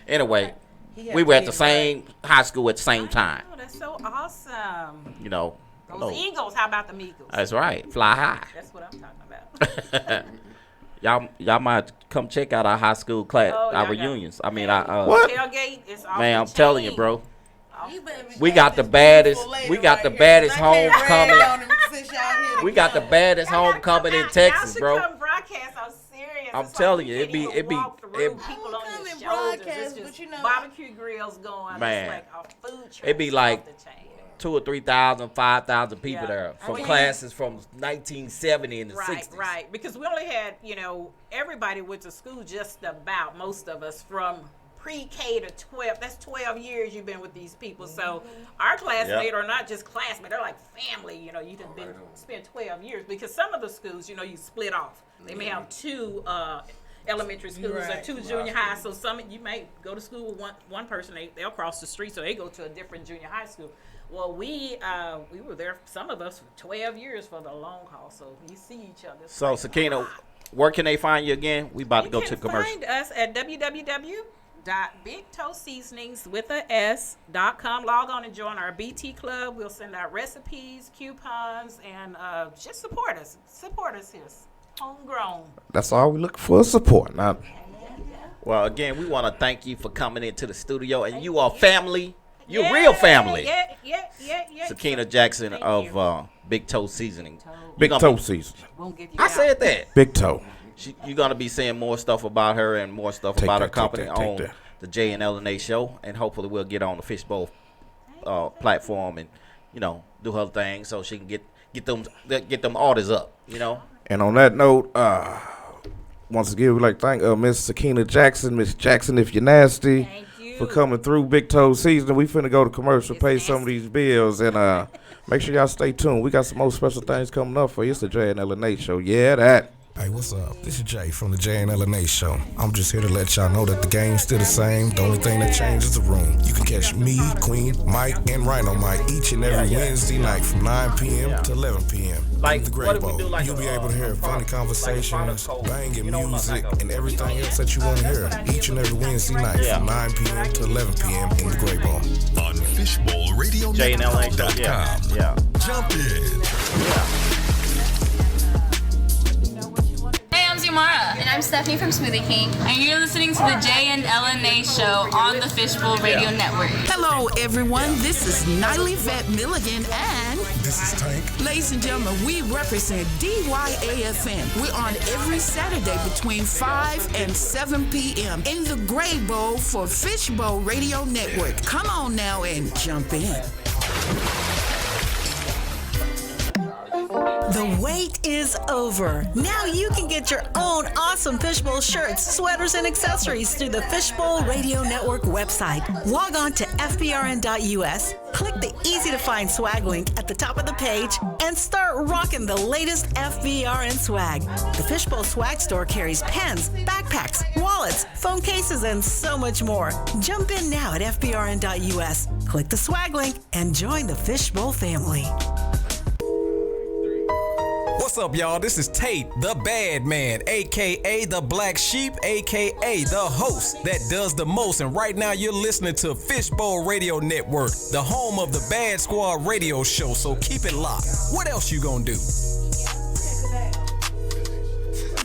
Anyway, we were at the same high school at the same time. Oh, that's so awesome. Those Eagles, how about the Eagles? That's right. Fly high. That's what I'm talking y'all about. might come check out our high school class, our reunions. I mean, what? Tailgate is off man, I'm the telling you, chain. bro. We got the baddest homecoming. We got the baddest homecoming in Texas, bro. Come broadcast. I'm serious. I'm It's telling like you, it'd be people on your Homecoming shoulders. broadcast, It's just but barbecue grills going. Man. It's like a food truck. It'd be like off the chain. 2,000 or 3,000, 5,000 people Yeah. there from I mean- classes from 1970 and the Right, 60s. right. Because we only had, everybody went to school just about, most of us, from pre-K to 12. That's 12 years you've been with these people. So our classmates are not just classmates. They're like family. You've spent 12 years. Because some of the schools, you split off. They may have 2 elementary schools or 2 junior highs. So you may go to school with one person. They'll cross the street, so they go to a different junior high school. Well, we were there, some of us, for 12 years for the long haul. So we see each other. So, Sekina, where can they find you again? We about to go to You can commercial. find us at www.bigtoeseasonings.com. Log on and join our BT Club. We'll send out recipes, coupons, and just support us. Support us here. Homegrown. That's all we look for, support. Now, Well, again, we want to thank you for coming into the studio, and you are family. You're real family. Yeah. Sekina Jackson Thank of you. Bigtoe Seasonings. Bigtoe Season. Won't give you I out. said that. Bigtoe. You're going to be seeing more stuff about her and more stuff Take about that, her company take that, on take that. the J and LNA show, and hopefully we'll get on the Fishbowl platform and do her thing so she can get them orders up. And on that note, once again, we'd like to thank Miss Sakina Jackson. Miss Jackson, if you're nasty, Thank you. for coming through Bigtoe Season. We finna go to commercial, pay some of these bills, and make sure y'all stay tuned. We got some more special things coming up for you. It's the J and LNA show. Yeah, that. Hey, what's up? This is Jay from the Jay and LNA show. I'm just here to let y'all know that the game's still the same. The only thing that changes is the room. You can catch me, Queen, Mike, and Rhino Mike each and every Wednesday night from 9 p.m. to 11 p.m. Like, the Great what if we Bowl. do like You'll be a, able to hear funny conversations, like banging you know, music, like a- and everything else that you want to hear each and every Wednesday night from 9 p.m. to 11 p.m. in the Great Bowl. On Fishbowl Radio Jay and LA show. Yeah. Jump in. Hey, I'm Ziamara. And I'm Stephanie from Smoothie King. And you're listening to the Jay and LNA show on the Fishbowl Radio Network. Hello, everyone. This is Nightly Vet Milligan and This is Tank. ladies and gentlemen, we represent DYAFM. We're on every Saturday between 5 and 7 p.m. in the Gray Bowl for Fishbowl Radio Network. Come on now and jump in. The wait is over. Now you can get your own awesome Fishbowl shirts, sweaters, and accessories through the Fishbowl Radio Network website. Log on to fbrn.us, click the easy-to-find swag link at the top of the page, and start rocking the latest FBRN swag. The Fishbowl swag store carries pens, backpacks, wallets, phone cases, and so much more. Jump in now at fbrn.us, click the swag link, and join the Fishbowl family. What's up, y'all? This is Tate, the bad man, a.k.a. the black sheep, a.k.a. the host that does the most. And right now you're listening to Fishbowl Radio Network, the home of the Bad Squad radio show. So keep it locked. What else you gonna do?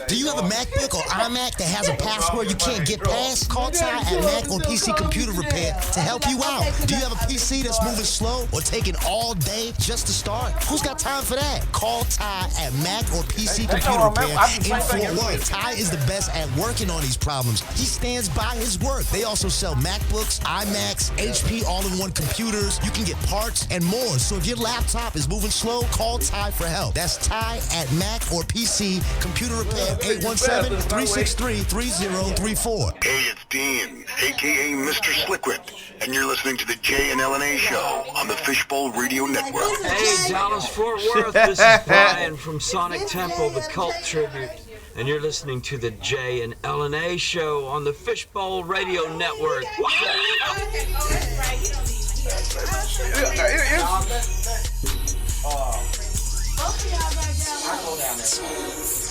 Do you have a MacBook or iMac that has a password you can't get past? Call Ty at Mac or PC Computer Repair to help you out. Do you have a PC that's moving slow or taking all day just to start? Who's got time for that? Call Ty at Mac or PC Computer Repair in Fort Worth. Ty is the best at working on these problems. He stands by his work. They also sell MacBooks, iMacs, HP all-in-one computers. You can get parts and more. So if your laptop is moving slow, call Ty for help. That's Ty at Mac or PC Computer Repair. 817-363-3034. Hey, it's Dean, a.k.a. Mr. Slickwit, and you're listening to the Jay and LNA show on the Fishbowl Radio Network. Hey, Dallas Fort Worth, this is Brian from Sonic Temple, the Cult Tribute, and you're listening to the Jay and LNA show on the Fishbowl Radio Network.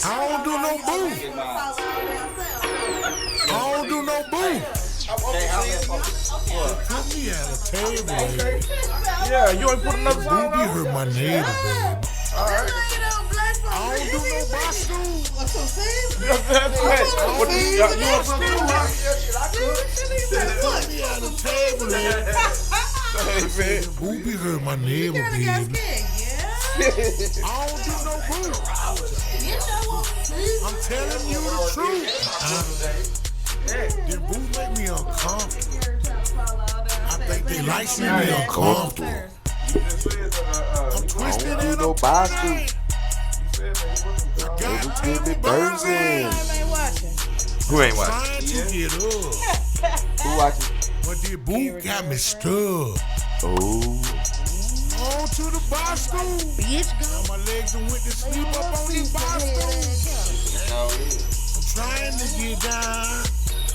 I don't do no boo. I don't do no boo. Put me at a table. Yeah, you ain't put another song on? You hurt my neighbor, baby. Alright. I don't do no Boston. What's up, Sam? What you want to put me at a table, hey, man. Booby hurt my neighbor, baby. I don't do no boo. I'm telling you the truth. Them boo make me uncomfortable. I think they like me uncomfortable. I'm twisted in a tonight. I got Timmy Bursing. Who ain't watching? Trying to get up. Who watching? But the boo got me stuck. Oh. On to the bar stool. Bitch, now my legs done went to sleep up on these bar stools. I'm trying to get down.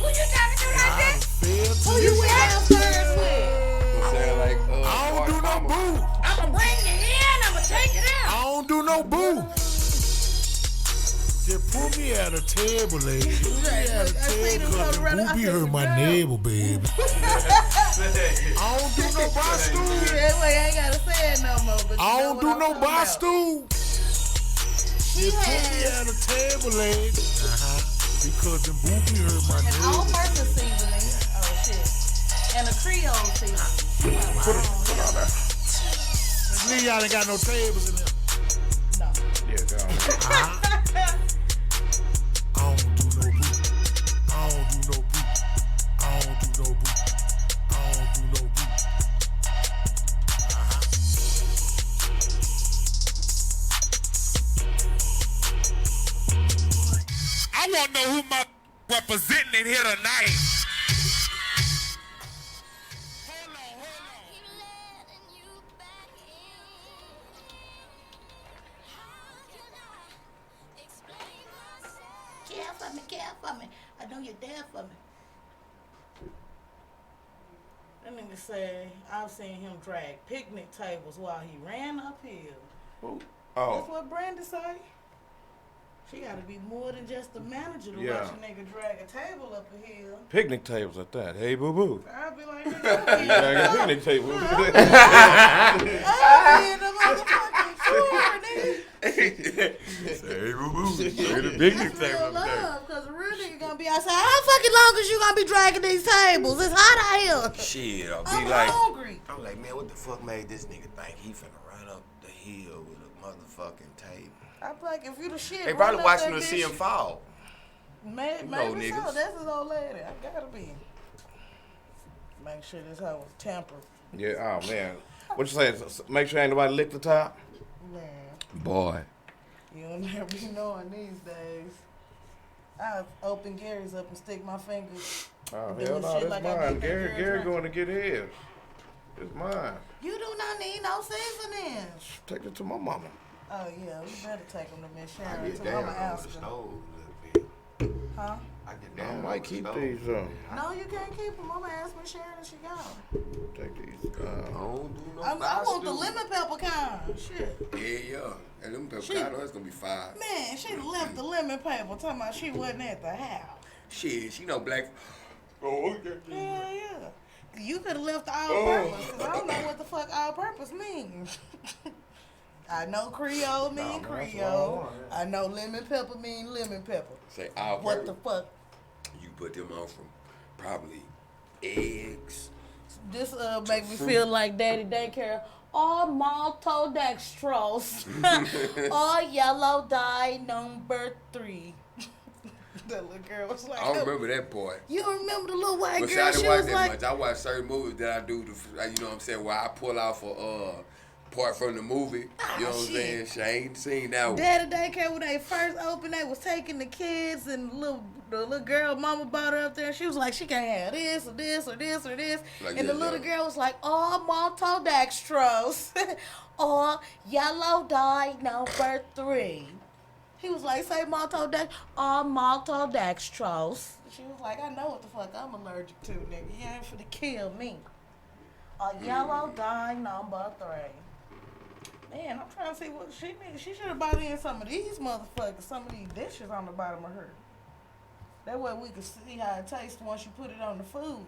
Who you trying to do that shit? Who you have first with? I don't do no boo. I'ma bring it in, I'ma take it out. I don't do no boo. Just put me at a table, lady. Put me at a table, cause the booby hurt my neighbor, baby. I don't do no bar stool. That way I ain't gotta say it no more. But I don't do no bar stool. Just put me at a table, lady. Because the booby hurt my neighbor. An all-purpose seasoning. Oh shit. And a Creole seasoning. Put it on there. See, y'all ain't got no tables in there. No. Yeah, go on. I don't do no boo. I don't do no boo. I don't do no boo. I don't do no boo. I want to know who my representing in here tonight. for me, care for me. I know you're there for me. That nigga say I've seen him drag picnic tables while he ran uphill. Oh. That's what Brandon say. She gotta be more than just a manager to watch a nigga drag a table up a hill. Picnic tables at that. Hey, boo boo. I'd be like, nigga, Dragging picnic tables. I'll be in the motherfucking floor, nigga. Hey, boo boo. The picnic That's real table. love, cause a real nigga gonna be outside. How fucking long is you gonna be dragging these tables? It's hot out here. Shit, I'll be I'm like, hungry. I'm like, man, what the fuck made this nigga think he finna run up the hill with a motherfucking table? I'm like, if you the shit, They run probably up watching that to see him bitch. fall. Maybe You know so. niggas. That's his old lady. I gotta be. Make sure this hoe was tempered. Yeah, oh man. What you say? Make sure ain't nobody lick the top? Man, Boy. you'll never be knowing these days. I open Gary's up and stick my fingers. Oh, doing hell no, shit that's like I mine. did that Gary girl going to get his. It's mine. You do not need no seasonings. Take it to my mama. Oh yeah, we better take them to Miss I Sharon. get To down Mama on the ask her. stove a little bit. Huh? I get I down on might the keep stove. these. No, you can't keep them. Mama asked Miss Sharon and she gone. Take these. I don't do no I want the lemon pepper kind. Shit. Yeah. And them pepper She- kind, that's gonna be fine. Man, she left the lemon pepper talking about she wasn't at the house. Shit, she know black. Oh, okay. Hell yeah. You could have left the all-purpose, because I don't know what the fuck all-purpose means. I know Creole mean Creole. I know lemon pepper mean lemon pepper. Say all What the fuck? You put them on from probably eggs. This make me feel like daddy daycare. All maltodextrose. All yellow dye number 3. That little girl was like, I don't remember that part. You don't remember the little white But see, girl? I didn't She watch was that like, much. I watch certain movies that I do, you know what I'm saying, where I pull out for part from the movie. You know what I'm saying? She ain't seen that one. Daddy daycare, when they first opened, they was taking the kids, and the little girl mama brought her up there, and she was like, she can't have this or this or this or this. Like, and yeah, the little yeah. girl was like, all maltodextrose, all yellow dye number 3. He was like, say all maltodextrose. She was like, I know what the fuck I'm allergic to, nigga. You ain't finna kill me. A yellow dye number 3. Man, I'm trying to see what she needs. She should have bought in some of these motherfuckers, some of these dishes on the bottom of her. That way we can see how it tastes once you put it on the food.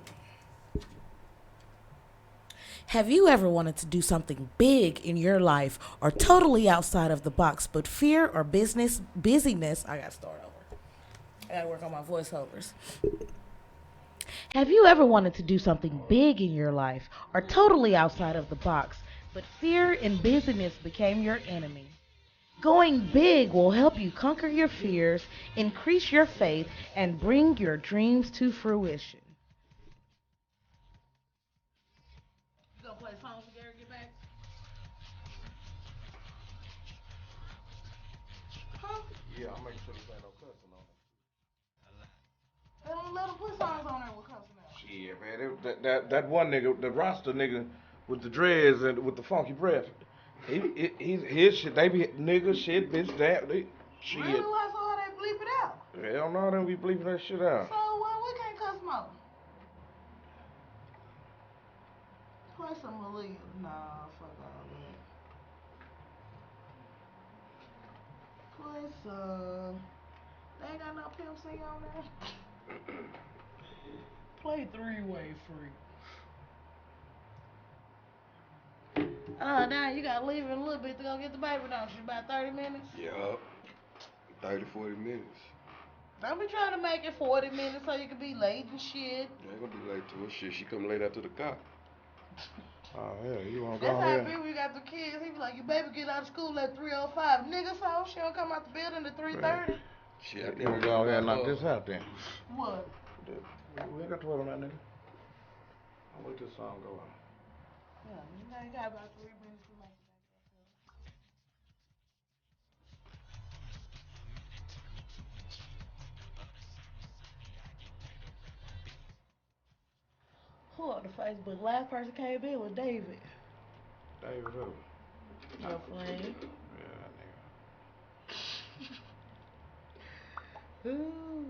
Have you ever wanted to do something big in your life or totally outside of the box, but fear or busyness, I gotta start over. I gotta work on my voiceovers. Have you ever wanted to do something big in your life or totally outside of the box, but fear and busyness became your enemy? Going big will help you conquer your fears, increase your faith, and bring your dreams to fruition. You gonna play songs when Gary get back? Huh? Yeah, I'll make sure there's no cussing on it. They don't let them put songs on there with cussing out. Yeah, man. That one nigga, the roster nigga with the dreads and with the funky breath. His shit, they be nigga shit, bitch, that, shit. Really? Why so how they bleep it out? Hell no, they don't be bleeping that shit out. So well, we can't cuss more. Play some Malia. Nah, fuck all that. Play some. They ain't got no Pimp C on there. Play 3-Way Free. Now you gotta leave in a little bit to go get the baby, don't you? About 30 minutes? Yup. 30, 40 minutes. Don't be trying to make it 40 minutes so you can be late and shit. I ain't gonna be late to her shit. She come late after the car. Oh, hell, you wanna go That's how it ahead? be when you got the kids. He be like, your baby get out of school at 3:05. Nigga, so she don't come out the building at 3:30. Shit, You wanna go ahead and knock this out then? What? We ain't got to wait on that nigga. I'll let this song go on. Yeah, you know you got about 3 minutes to make it back up. Who on the Facebook? Last person came in was David. David who? Your friend. Yeah, that nigga. Ooh.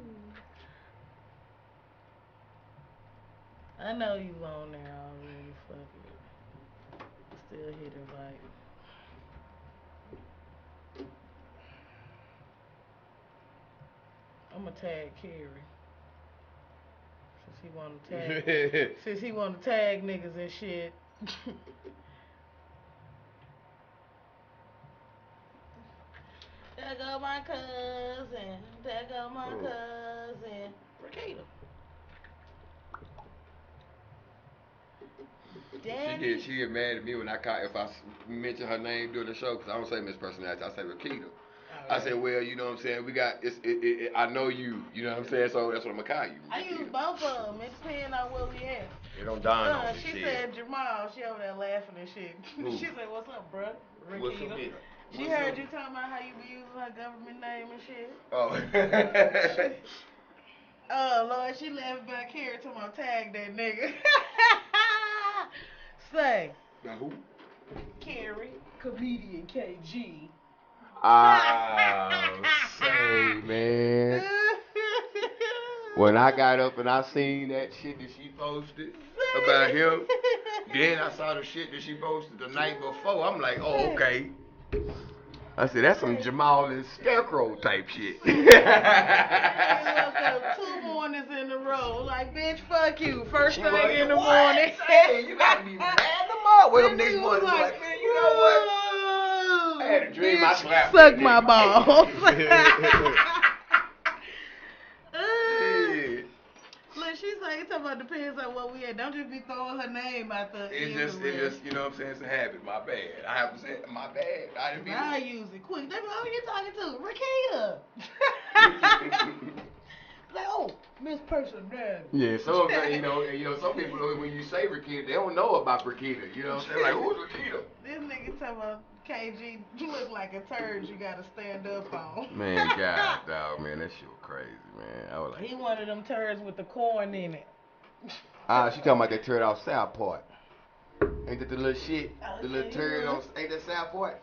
I know you on there already. Fuck it. Still hit invite. I'ma tag Kerry. Since he wanna tag niggas and shit. There go my cousin. There go my cousin. Rakita. She get mad at me when if I mention her name during the show, because I don't say Miss Personality, I say Rakita. I said, well, you know what I'm saying, we got, I know you, you know what I'm saying, so that's what I'm going to call you. I use both of them. It depends on where we at. It don't dawn on me. She said Jamaal. She over there laughing and shit. She said, what's up, bruh? What's up, Rakita. She heard you talking about how you be using her government name and shit. Oh. Oh, Lord, she laughed back here till I tag that nigga. Say. Now who? Kerry, comedian KG. Say, man. When I got up and I seen that shit that she posted about him, then I saw the shit that she posted the night before. I'm like, oh, okay. I said, that's some Jamaal and Scarecrow type shit. I woke up 2 mornings in a row. Like, bitch, fuck you. First thing in the morning. Hey, you gotta be mad the mother with them next morning. Like, man, you know what? I had a dream I slapped. Suck my balls. Look, she's like, it's about depends on what we at. Don't just be throwing her name out the. It just, you know what I'm saying? It's a habit. My bad. I have to say, my bad. I didn't mean. I use it quick. They be like, who you talking to? Rakita. Like, oh, Miss Personality. Yeah, so you know, some people when you say Rakita, they don't know about Rakita. You know what I'm saying? Like, who's Rakita? This nigga talking about KG. You look like a turd. You gotta stand up on. Man, God, dog, man, that shit was crazy, man. I was like, he one of them turds with the corn in it. She talking about that turd off South Park. Ain't that the little shit? The little turd on, ain't that South Park?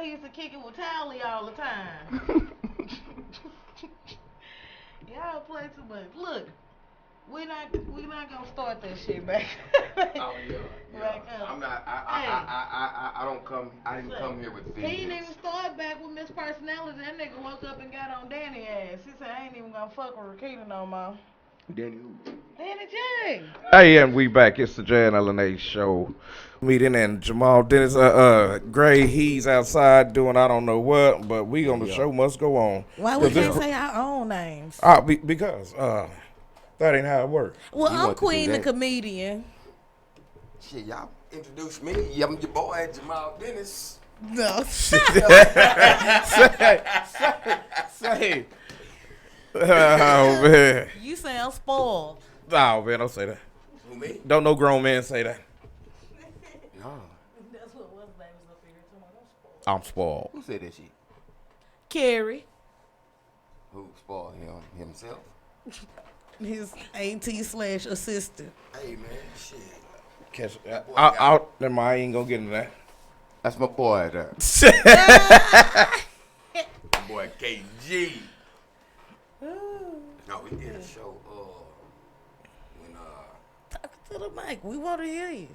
He used to kick it with Tally all the time. Y'all play too much. Look, we not gonna start that shit back. Oh yeah. Back up. I'm not. I didn't come here with things. He didn't even start back with Miss Personality. That nigga woke up and got on Danny ass. He said, I ain't even gonna fuck with Rakita no more. Danny who? Danny J. Hey, and we back. It's the J and LNA show. Meeting and Jamaal Dennis, Gray, he's outside doing I don't know what, but we on the show must go on. Why we can't say our own names? Because that ain't how it works. Well, I'm Queen the comedian. Shit, y'all introduce me. I'm your boy Jamaal Dennis. No. Say. Oh man. You sound spoiled. Oh man, don't say that. Who, me? Don't no grown man say that. No. That's what was name was up here. I'm spoiled. Who said that shit? Carrie. Who spoiled him? Himself? His AT/assistant. Hey man, shit. Catch never mind, I ain't gonna get into that. That's my boy there. My boy KG. No, we did a show when Talk to the mic. We want to hear you.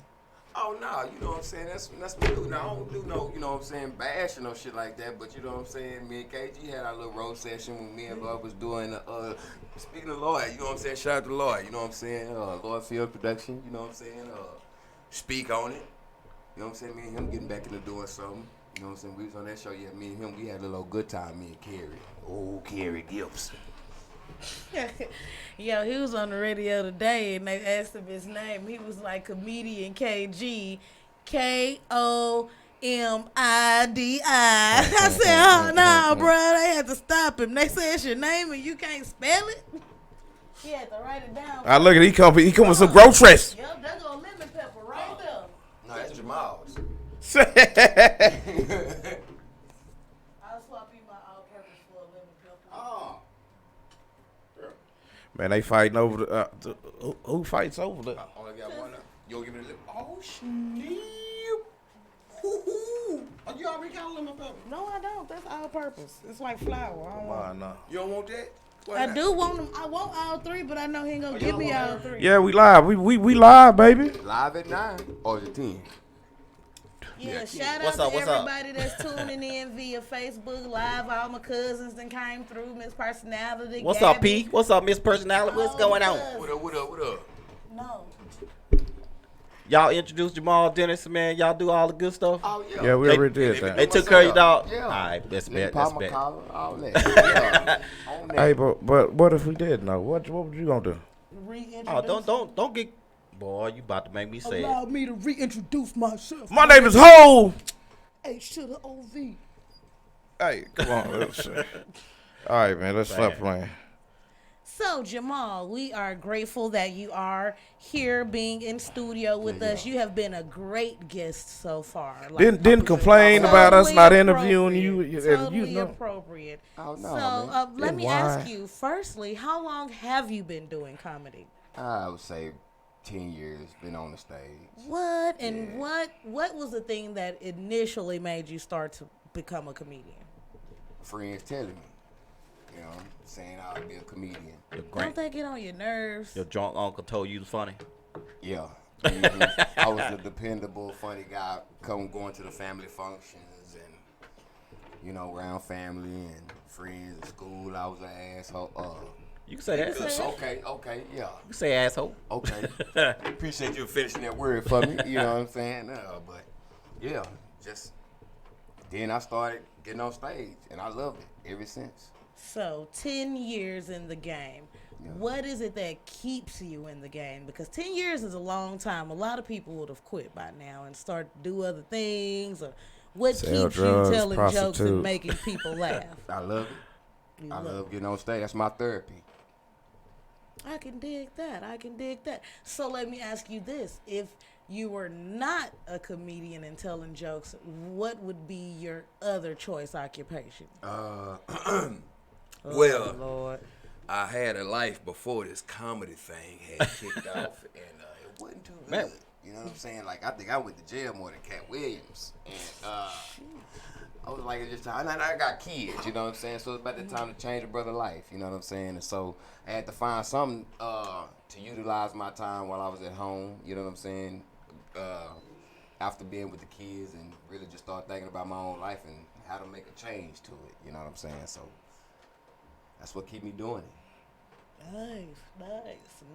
Oh no, you know what I'm saying? That's what we do. Now I don't do no, you know what I'm saying, bashing or shit like that, but you know what I'm saying, me and KG had our little road session when me and Lloyd was doing speaking of Lloyd, you know what I'm saying? Shout out to Lloyd, you know what I'm saying? Lloyd Field Production, you know what I'm saying? Speak on it. You know what I'm saying? Me and him getting back into doing something. You know what I'm saying? We was on that show, yeah, me and him, we had a little good time, me and Carrie. Oh, Carrie Gibson. Yo, he was on the radio today and they asked him his name. He was like comedian KG, KOMIDI. I said, oh no, bro, they had to stop him. They said it's your name and you can't spell it. He had to write it down. I look at he come with some groceries. Yep, that's a lemon pepper right there. No, that's Jamal's. I'll swap you my all-purpose for a lemon pepper. Oh. Man, they fighting over the who fights over the. I only got one. You gonna give it a lip? Oh snap! Oh, you already got a lemon pepper. No, I don't. That's all-purpose. It's like flour. I don't want. No. You don't want that? I do want them. I want all three, but I know he ain't gonna give me all three. Yeah, we live. We live, baby. Live at 9 or is it 10? Yeah, shout out to everybody that's tuning in via Facebook Live. All my cousins that came through. Miss Personality. What's Gabby. up, P? What's up, Miss Personality? What's going on? What up? No. Y'all introduce Jamaal Dennis, man. Y'all do all the good stuff. Oh yeah. Yeah, we already did that. They took care of you, dog. Yeah. All right, that's bad. Pop That's my bad. collar, all that. Yeah. Hey, but what if we did know? What you gonna do? Oh, don't get. Boy, you about to make me say Allow it. me to reintroduce myself. My name is Ho. H to the OV. Hey, come on. All right, man. Let's stop playing. So, Jamaal, we are grateful that you are here being in studio with us. You have been a great guest so far. Didn't complain about us not interviewing you. Totally you know. appropriate. Oh, no, So, let me Why? ask you, firstly, how long have you been doing comedy? I would say 10 years, been on the stage. What? And what was the thing that initially made you start to become a comedian? Friends telling me, you know, saying I'll be a comedian. Don't they get on your nerves? Your drunk uncle told you the funny. Yeah. I was a dependable, funny guy, going to the family functions and, you know, around family and friends at school. I was an asshole. You can say that. Okay, yeah. You can say asshole. Okay. Appreciate you finishing that word for me. You know what I'm saying? But, yeah, just then I started getting on stage, and I loved it ever since. So, 10 years in the game. Yeah. What is it that keeps you in the game? Because 10 years is a long time. A lot of people would have quit by now and start to do other things. Or what keeps you telling jokes and making people laugh? I love it. I love getting on stage. That's my therapy. I can dig that. So let me ask you this. If you were not a comedian and telling jokes, what would be your other choice occupation? Well, Lord. I had a life before this comedy thing had kicked off, and it wasn't too good. You know what I'm saying? Like, I think I went to jail more than Cat Williams. And I was like, I got kids, you know what I'm saying? So it's about the time to change a brother's life, you know what I'm saying? And so I had to find something to utilize my time while I was at home, you know what I'm saying? After being with the kids and really just start thinking about my own life and how to make a change to it, you know what I'm saying? So that's what keep me doing it.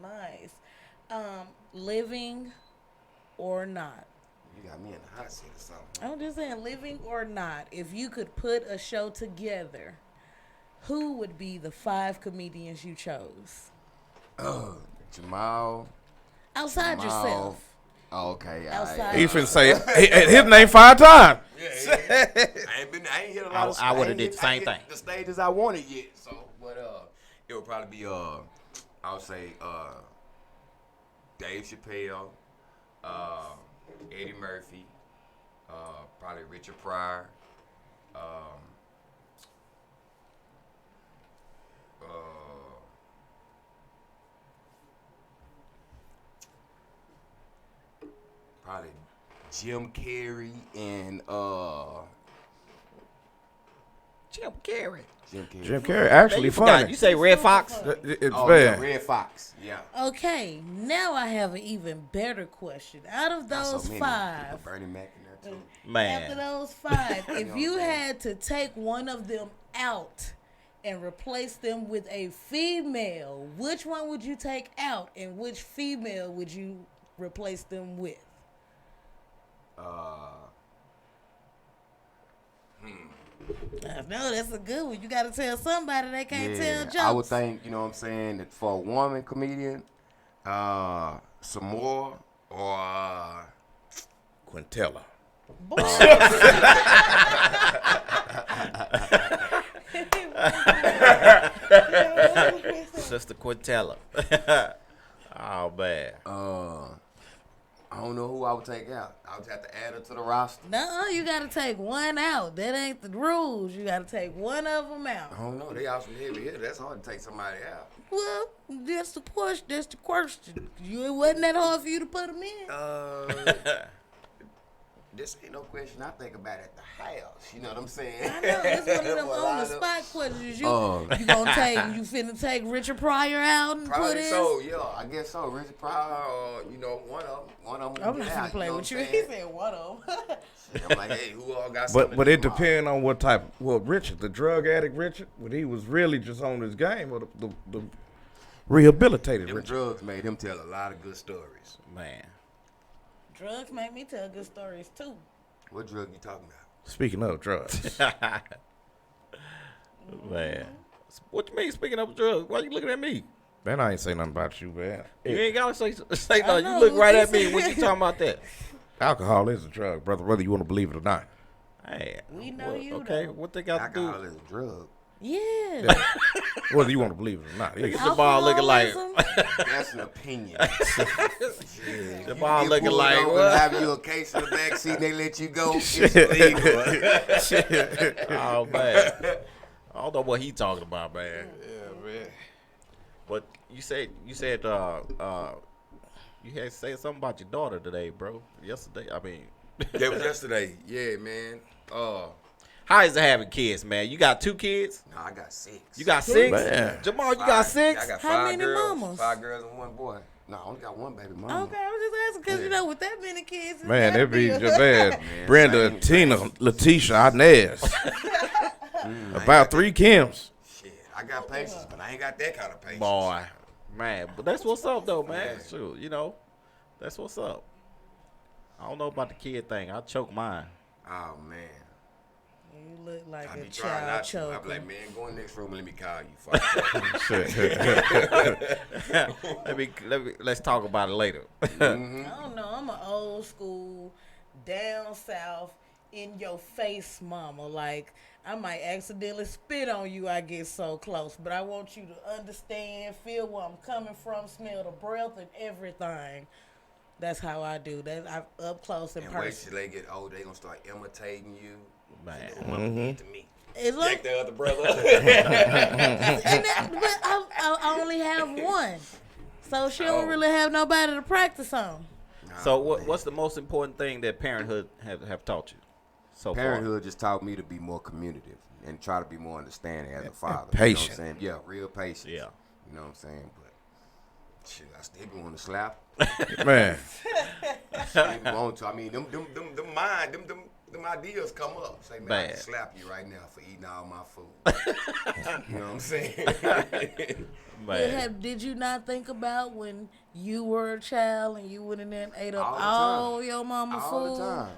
Nice. Living or not? You got me in the hot seat or something. I'm just saying, living or not, if you could put a show together, who would be the 5 comedians you chose? Jamal. Outside yourself. Oh, okay. Outside. He finna say his name 5 times. Yeah. I ain't hit a lot of. I would have did the same thing. The stages I wanted yet. So, but it would probably be I would say Dave Chappelle, Eddie Murphy, probably Richard Pryor, probably Jim Carrey and Jim Carrey. Jim Carrey actually funny. You say Red Fox? It's bad. Yeah, Red Fox. Yeah. Okay, now I have an even better question. Out of those 5, Bernie Mac in there too. Man. After those 5, if you had to take one of them out and replace them with a female, which one would you take out and which female would you replace them with? No, that's a good one. You got to tell somebody they can't tell jokes. I would think, you know what I'm saying, that for a woman comedian, Samora or Quintella. Sister Quintella. Oh, man. I don't know who I would take out. I would have to add her to the roster. No, you got to take one out. That ain't the rules. You got to take one of them out. I don't know. They out some heavy hitters. That's hard to take somebody out. Well, that's the question. It wasn't that hard for you to put them in. This ain't no question I think about at the house. You know what I'm saying? I know, it's one of them on the spot questions. You finna take Richard Pryor out and Probably put in? so, yeah. I guess so. Richard Pryor, one of them. I'm not finna play with you. He said one of them. I'm like, hey, who all got something? But it depends on what type. Well, Richard, the drug addict Richard, when he was really just on his game, or the rehabilitated Them Richard. drugs made him tell a lot of good stories. Man. Drugs make me tell good stories too. What drug you talking about? Speaking of drugs. Man. What you mean, speaking of drugs? Why you looking at me? Man, I ain't say nothing about you, man. You ain't got to say nothing. You look right at me when you talking about that. Alcohol is a drug, brother, whether you want to believe it or not. Hey, we know you. Okay, though. what they got to do? Alcohol is a drug. Yeah. Whether you want to believe it or not. Look at the ball looking like. That's an opinion. The ball looking like what? what? Have you a case in the back seat, they let you go. It's illegal. Oh man, I don't know what he talking about, man. Yeah, man. But you said you had said something about your daughter today, bro. Yesterday, I mean. That was yesterday. Yeah, man. How is it having kids, man? You got 2 kids? No, I got 6. You got 6? Man. Jamal, you got 6? I got How 5 many girls. mamas? 5 girls and 1 boy. No, I only got 1 baby mama. Okay, I was just asking because you know with that many kids, Man, it'd it be Javed, Brenda, Tina, Letitia, Inez. About 3 Kims. Shit, I got patience, but I ain't got that kind of patience. Boy, man, but that's what's up though, man. Sure, that's what's up. I don't know about the kid thing. I choke mine. Oh man. You look like I a be trying not child to. I choker. be like, man, go in the next room and let me call you. Let's talk about it later. Mm-hmm. I don't know. I'm an old school, down south, in your face mama. Like, I might accidentally spit on you. I get so close, but I want you to understand, feel where I'm coming from, smell the breath and everything. That's how I do that. I'm up close and Wait personal. till they get old, they gonna start imitating you. Man. To me. It's like, Check the other brother. but I only have 1, so she don't really have nobody to practice on. So what's the most important thing that parenthood have taught you so Parenthood just taught me to be more communicative and try to be more understanding as a father. Patient. You know what I'm saying? Yeah, real patient. Yeah. You know what I'm saying? But shit, I still be wanting to slap. Man. I want to. I mean, them ideas come up. Say, man, I can slap you right now for eating all my food. You know what I'm saying? Did you not think about when you were a child and you went in there and ate up all your mama's food?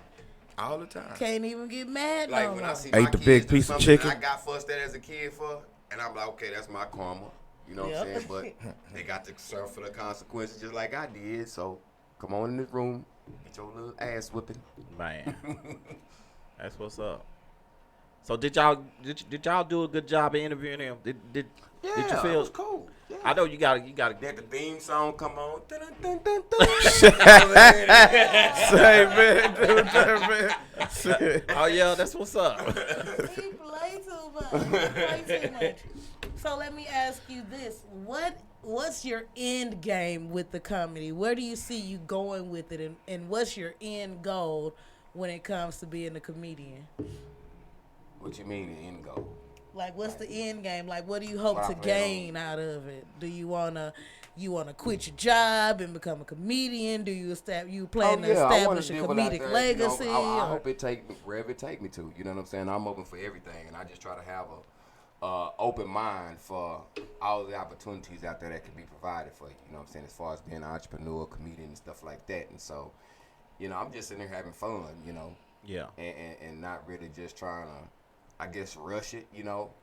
All the time. Can't even get mad like no when more. I see Ate my the kids big do piece of something chicken. that I got fussed at as a kid for, and I'm like, okay, that's my karma. You know what I'm saying? But they got to suffer for the consequences just like I did. So come on in this room, get your little ass whipping. Man, that's what's up. So did y'all do a good job of interviewing him? Did you feel it was cool? Yeah. I know you gotta Let the theme song come on. Say, man, do that, man. Oh yeah, that's what's up. He play too much. So let me ask you this: what's your end game with the comedy? Where do you see you going with it, and what's your end goal when it comes to being a comedian? What you mean the end goal? Like, what's the end game? Like, what do you hope to gain out of it? Do you wanna quit your job and become a comedian? Do you plan to establish a comedic legacy? I hope it take me wherever it take me to. You know what I'm saying? I'm open for everything, and I just try to have a open mind for all the opportunities out there that can be provided for you. You know what I'm saying? As far as being an entrepreneur, comedian, and stuff like that. And so, I'm just sitting there having fun. Yeah. And not really just trying to, I guess, rush it,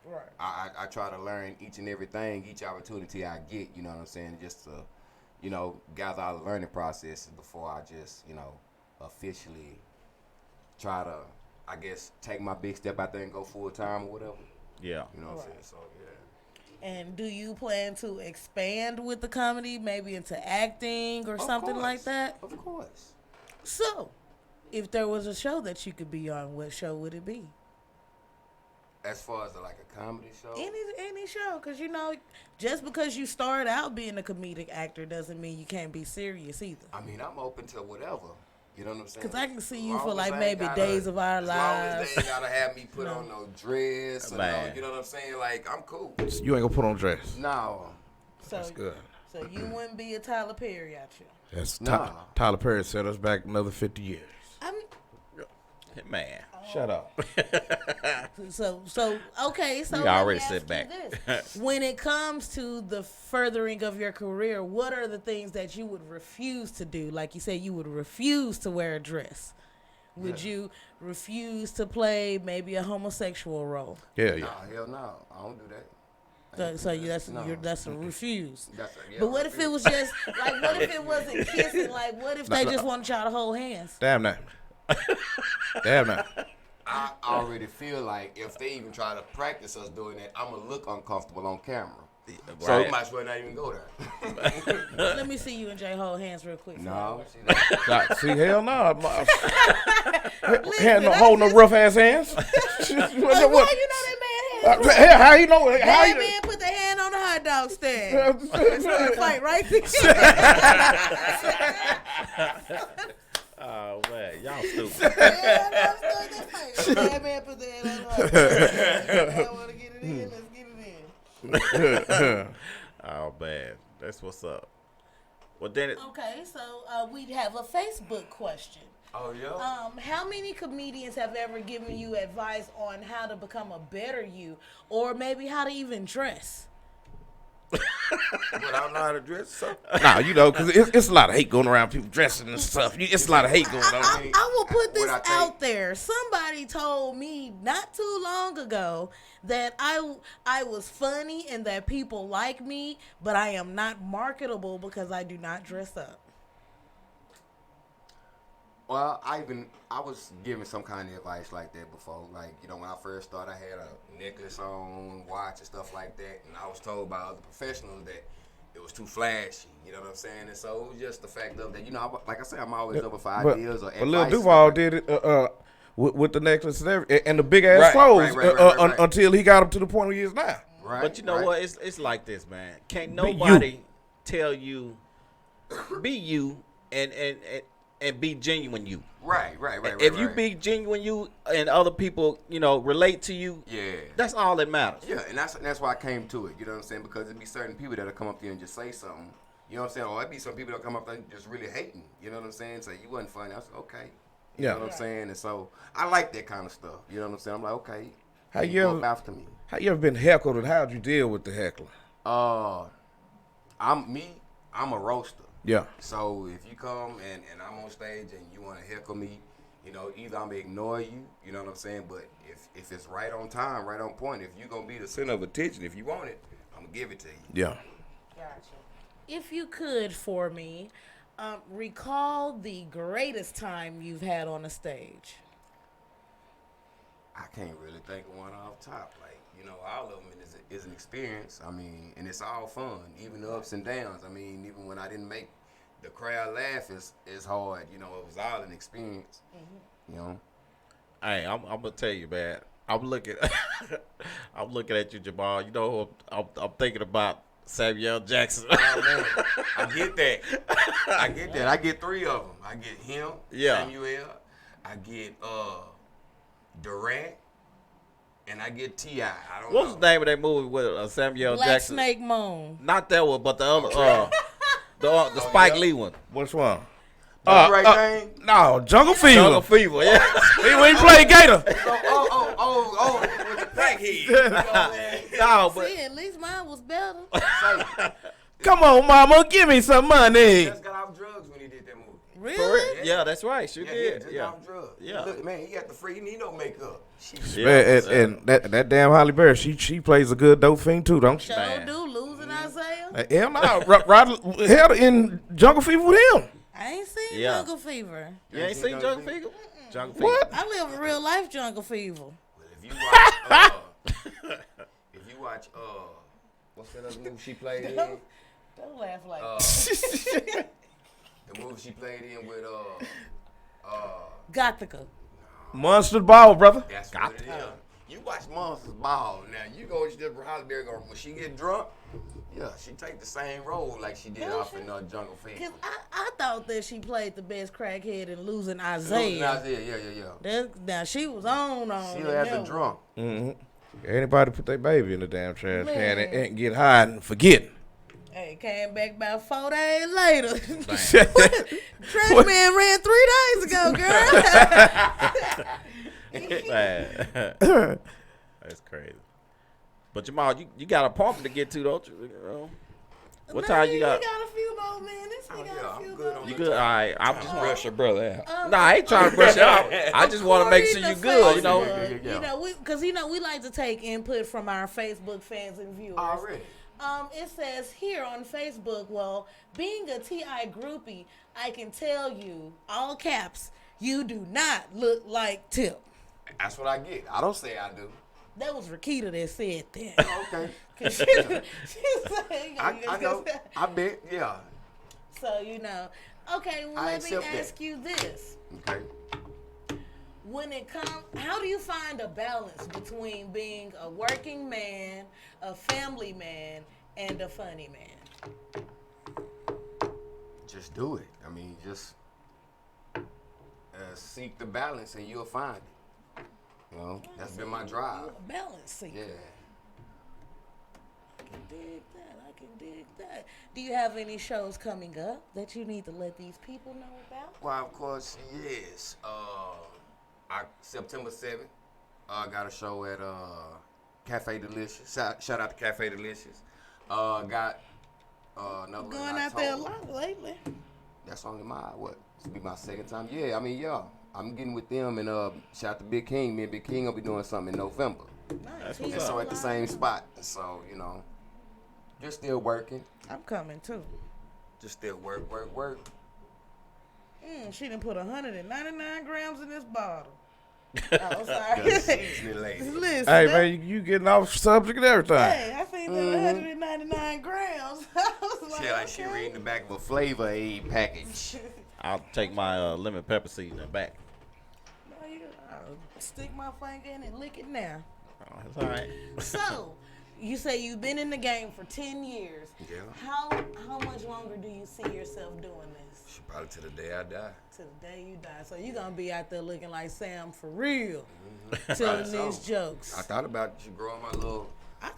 Right. I try to learn each and everything, each opportunity I get, you know what I'm saying, just to, gather all the learning processes before I just, officially try to, I guess, take my big step out there and go full time or whatever. Yeah. You know what I'm saying? So, yeah. And do you plan to expand with the comedy, maybe into acting or something like that? Of course. So, if there was a show that you could be on, what show would it be? As far as like a comedy show? Any show, because just because you start out being a comedic actor doesn't mean you can't be serious either. I mean, I'm open to whatever. You know what I'm saying? Because I can see you As for long like as I maybe ain't days of our As lives. long as they ain't gotta have me put on no dress, or no, Man. you know what I'm saying? Like, I'm cool. You ain't gonna put on a dress. No. That's good. So you wouldn't be a Tyler Perry out here. That's Nah. Tyler Perry set us back another 50 years. Man. Shut up. So okay. So You let me already ask sit you back. this. When it comes to the furthering of your career, what are the things that you would refuse to do? Like you said, you would refuse to wear a dress. Would you refuse to play maybe a homosexual role? Yeah, yeah. Nah, hell no. I don't do that. That's a refuse. Yeah, But what if it was just like, what if it wasn't kissing? Like, what if they just wanted y'all to hold hands? Damn that. Damn that. I already feel like if they even try to practice us doing that, I'm going to look uncomfortable on camera. So we might as well not even go there. Let me see you and Jay hold hands real quick. No. See, hell no. Had no hold no rough ass hands. Why you know that man had? How you know? How That you man put the hand on the hot dog stand. It's a fight right there. Oh man, y'all stupid. That man put the hand on the hot dog stand. I want to get it in. Let's get it in. Oh man, that's what's up. Well, then Okay, so we'd have a Facebook question. Oh, yeah? How many comedians have ever given you advice on how to become a better you, or maybe how to even dress? But I don't know how to dress, so. Nah, you know, because it's a lot of hate going around, people dressing and stuff. It's a lot of hate going on. I will put this out there. Somebody told me not too long ago that I was funny and that people like me, but I am not marketable because I do not dress up. Well, I was given some kind of advice like that before. Like, you know, when I first started, I had a necklace on, watch and stuff like that. And I was told by other professionals that it was too flashy. You know what I'm saying? And so it was just the fact of that, you know, like I said, I'm always open for ideas or advice. But Lil Duval did it with the necklace and everything, and the big ass clothes until he got up to the point where he is now. Right. But you know what? It's like this, man. Can't nobody tell you be you and be genuine you. Right. If you be genuine you and other people, you know, relate to you, that's all that matters. Yeah, and that's why I came to it, you know what I'm saying? Because there'd be certain people that'll come up there and just say something, you know what I'm saying? Or there'd be some people that'll come up there and just really hating, you know what I'm saying? Say, you wasn't funny. I said, okay. You know what I'm saying? And so I like that kind of stuff, you know what I'm saying? I'm like, okay, How you after me. How you ever been heckled, and how'd you deal with the heckler? I'm a roaster. Yeah. So if you come and I'm on stage and you want to heckle me, you know, either I'm going to ignore you, you know what I'm saying? But if it's right on time, right on point, if you're going to be the center of attention, if you want it, I'm going to give it to you. Yeah. Gotcha. If you could, for me, recall the greatest time you've had on a stage. I can't really think of one off top. Like, you know, all of them is an experience. I mean, and it's all fun, even the ups and downs. I mean, even when I didn't make the crowd laugh is hard. You know, it was all an experience. Mm-hmm. You know. Hey, I'm gonna tell you, man. I'm looking at you, Jamaal. You know, I'm thinking about Samuel Jackson. Oh, man. I get that. I get three of them. I get him, Samuel. I get Durant. And I get T.I. I don't know. What's the name of that movie with Samuel Black Jackson? Snake Moan. Not that one, but the other, the Spike Lee one. Which one? No, Jungle Fever. Jungle Fever, yeah. He played Gator. With the crackhead. No, but see, at least mine was better. Come on, mama, give me some money. He just got off drugs when he did that movie. Really? Yeah, that's right. Sure He did. just Yeah. got off drugs. Yeah. Look, man, he got the free. He need no makeup. And that damn Holly Berry, she plays a good dope fiend too, don't she? Sure do, losing Isaiah. Hell no, right in Jungle Fever with him. I ain't seen Jungle Fever. You ain't seen Jungle Fever? Jungle Fever. What? I live a real life Jungle Fever. If you watch, what's that other movie she played in? Don't laugh like that. The movie she played in with Gothica. Monster Ball, brother. That's what it is. You watch Monsters Ball. Now you go to Holly Berry when she get drunk. Yeah, she take the same role like she did off in Jungle Fever. Cause I thought that she played the best crackhead in Losing Losing Isaiah. yeah. Now she was on. She had the drunk. Mm-hmm. Anybody put their baby in the damn trash can Man. and get high and forget. Hey, came back about 4 days later. Trash man ran 3 days ago, girl. That's crazy. But Jamal, you got a pump to get to, don't you? What time you got? You got a few more minutes. You good? All right. I'm just brush your brother out. Nah, I ain't trying to brush you out. I just want to make sure you good. You know. You know, because we like to take input from our Facebook fans and viewers. Already. It says here on Facebook, well, being a TI groupie, I can tell you, all caps, you do not look like Tip. That's what I get. I don't say I do. That was Rakita that said that. Okay. She said, I know. I bet, yeah. So, you know. Okay, well, let me ask you this. Okay. When it comes, how do you find a balance between being a working man, a family man, and a funny man? Just do it. I mean, just seek the balance and you'll find it. You know, that's been my drive. You're a balance seeker. Yeah. I can dig that. Do you have any shows coming up that you need to let these people know about? Well, of course, yes. September 7th, I got a show at Cafe Delicious. Shout out to Cafe Delicious. Got another one Going out there a lot lately. That's only this will be my second time. Yeah, I mean, yeah. I'm getting with them and shout out to Big King. Me and Big King will be doing something in November. Nice. And so at the same spot. So, you know, just still working. I'm coming too. Just still work. She done put 199 grams in this bottle. Oh, sorry. Listen, hey, man, you getting off subject and everything. Hey, I seen that 199 grams. I was like, she reading the back of a Flavor Aid package. I'll take my lemon pepper seed in the back. No, I'll stick my finger in and lick it now. Oh, that's all right. So, you say you've been in the game for 10 years. Yeah. How much longer do you see yourself doing this? Probably to the day I die. To the day you die. So you're going to be out there looking like Sam for real. Mm-hmm. Telling these jokes. I thought about growing my little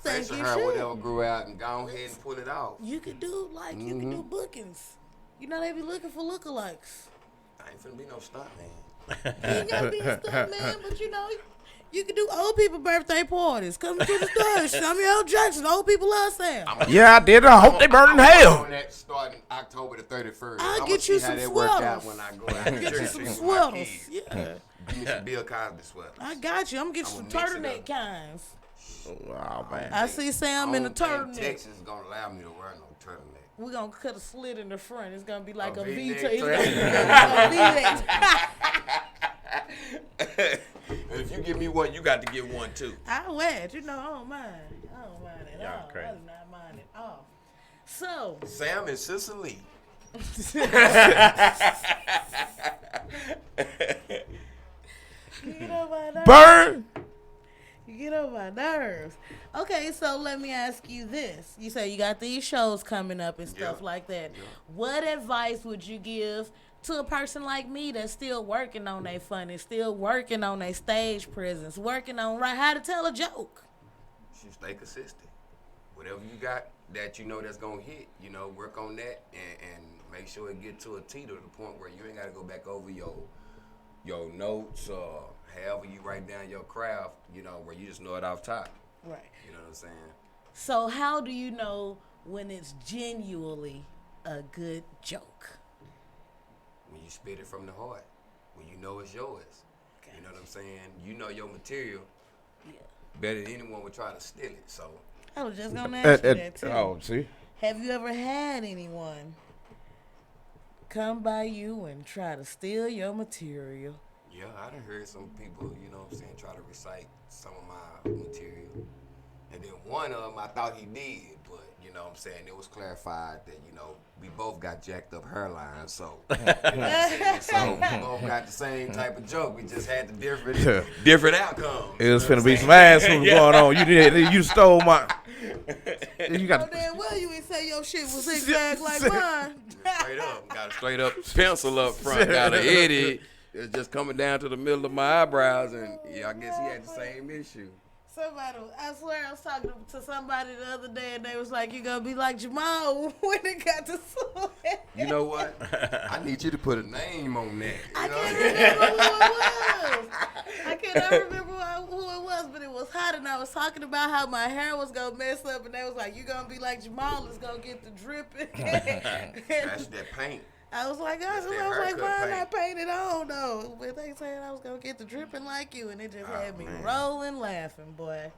think facial you hair, should. whatever grew out, and go ahead and pull it out. You could do, you could do bookings. You know, they be looking for lookalikes. I ain't finna be no stunt man. You ain't got to be a stunt man, but you know, you can do old people birthday parties. Come to the stage. Samuel L. Jackson. Old people love Sam. Yeah, I did. I hope they burn in hell. That starting October the 31st. I'll get you some sweaters. When I go out to Get you church some with my sweaters. kids. Yeah. Give me some Bill Cosby sweaters. I got you. I'm going to get you some turtleneck kinds. Oh, man. I see Sam in a turtleneck. Texas is going to allow me to wear no turtleneck. We're going to cut a slit in the front. It's going to be like a V-neck V-neck. And if you give me one, you got to get one too. I wear it. You know, I don't mind. I don't mind at Y'all all. crazy. I do not mind at all. So. Sam and Sicily. Burn. You get on my nerves. Okay, so let me ask you this. You say you got these shows coming up and stuff like that. Yeah. What advice would you give to a person like me that's still working on their funny, still working on their stage presence, working on how to tell a joke? You stay consistent. Whatever you got that you know that's going to hit, you know, work on that and make sure it get to a T to the point where you ain't got to go back over your notes or however you write down your craft, you know, where you just know it off top. Right. You know what I'm saying? So how do you know when it's genuinely a good joke? When you spit it from the heart. When you know it's yours. Okay. You know what I'm saying? You know your material better than anyone would try to steal it. So I was just going to ask you that too. Oh, see? Have you ever had anyone come by you and try to steal your material? Yeah, I done heard some people, you know what I'm saying, try to recite some of my material. And then one of them, I thought he did, but you know what I'm saying, it was clarified that, you know, we both got jacked up hairlines, so, you know what I'm saying? So we both got the same type of joke. We just had the different outcomes. It was finna be some ass going on. You stole my. You got. Oh, damn well you ain't say your shit was zigzag like mine. Straight up, got a straight up pencil up front, got an Eddie. It's just coming down to the middle of my eyebrows, and yeah, I guess he had the same issue. Somebody, I swear I was talking to somebody the other day, and they was like, you gonna be like Jamaal when it got to sweat. You know what? I need you to put a name on that. I can't remember who it was. I cannot remember who it was, but it was hot, and I was talking about how my hair was gonna mess up, and they was like, you gonna be like Jamaal, it's gonna get the dripping. That's that paint. I was like, why not paint it on though? But they said I was gonna get the dripping like you, and it just had me rolling, laughing, boy.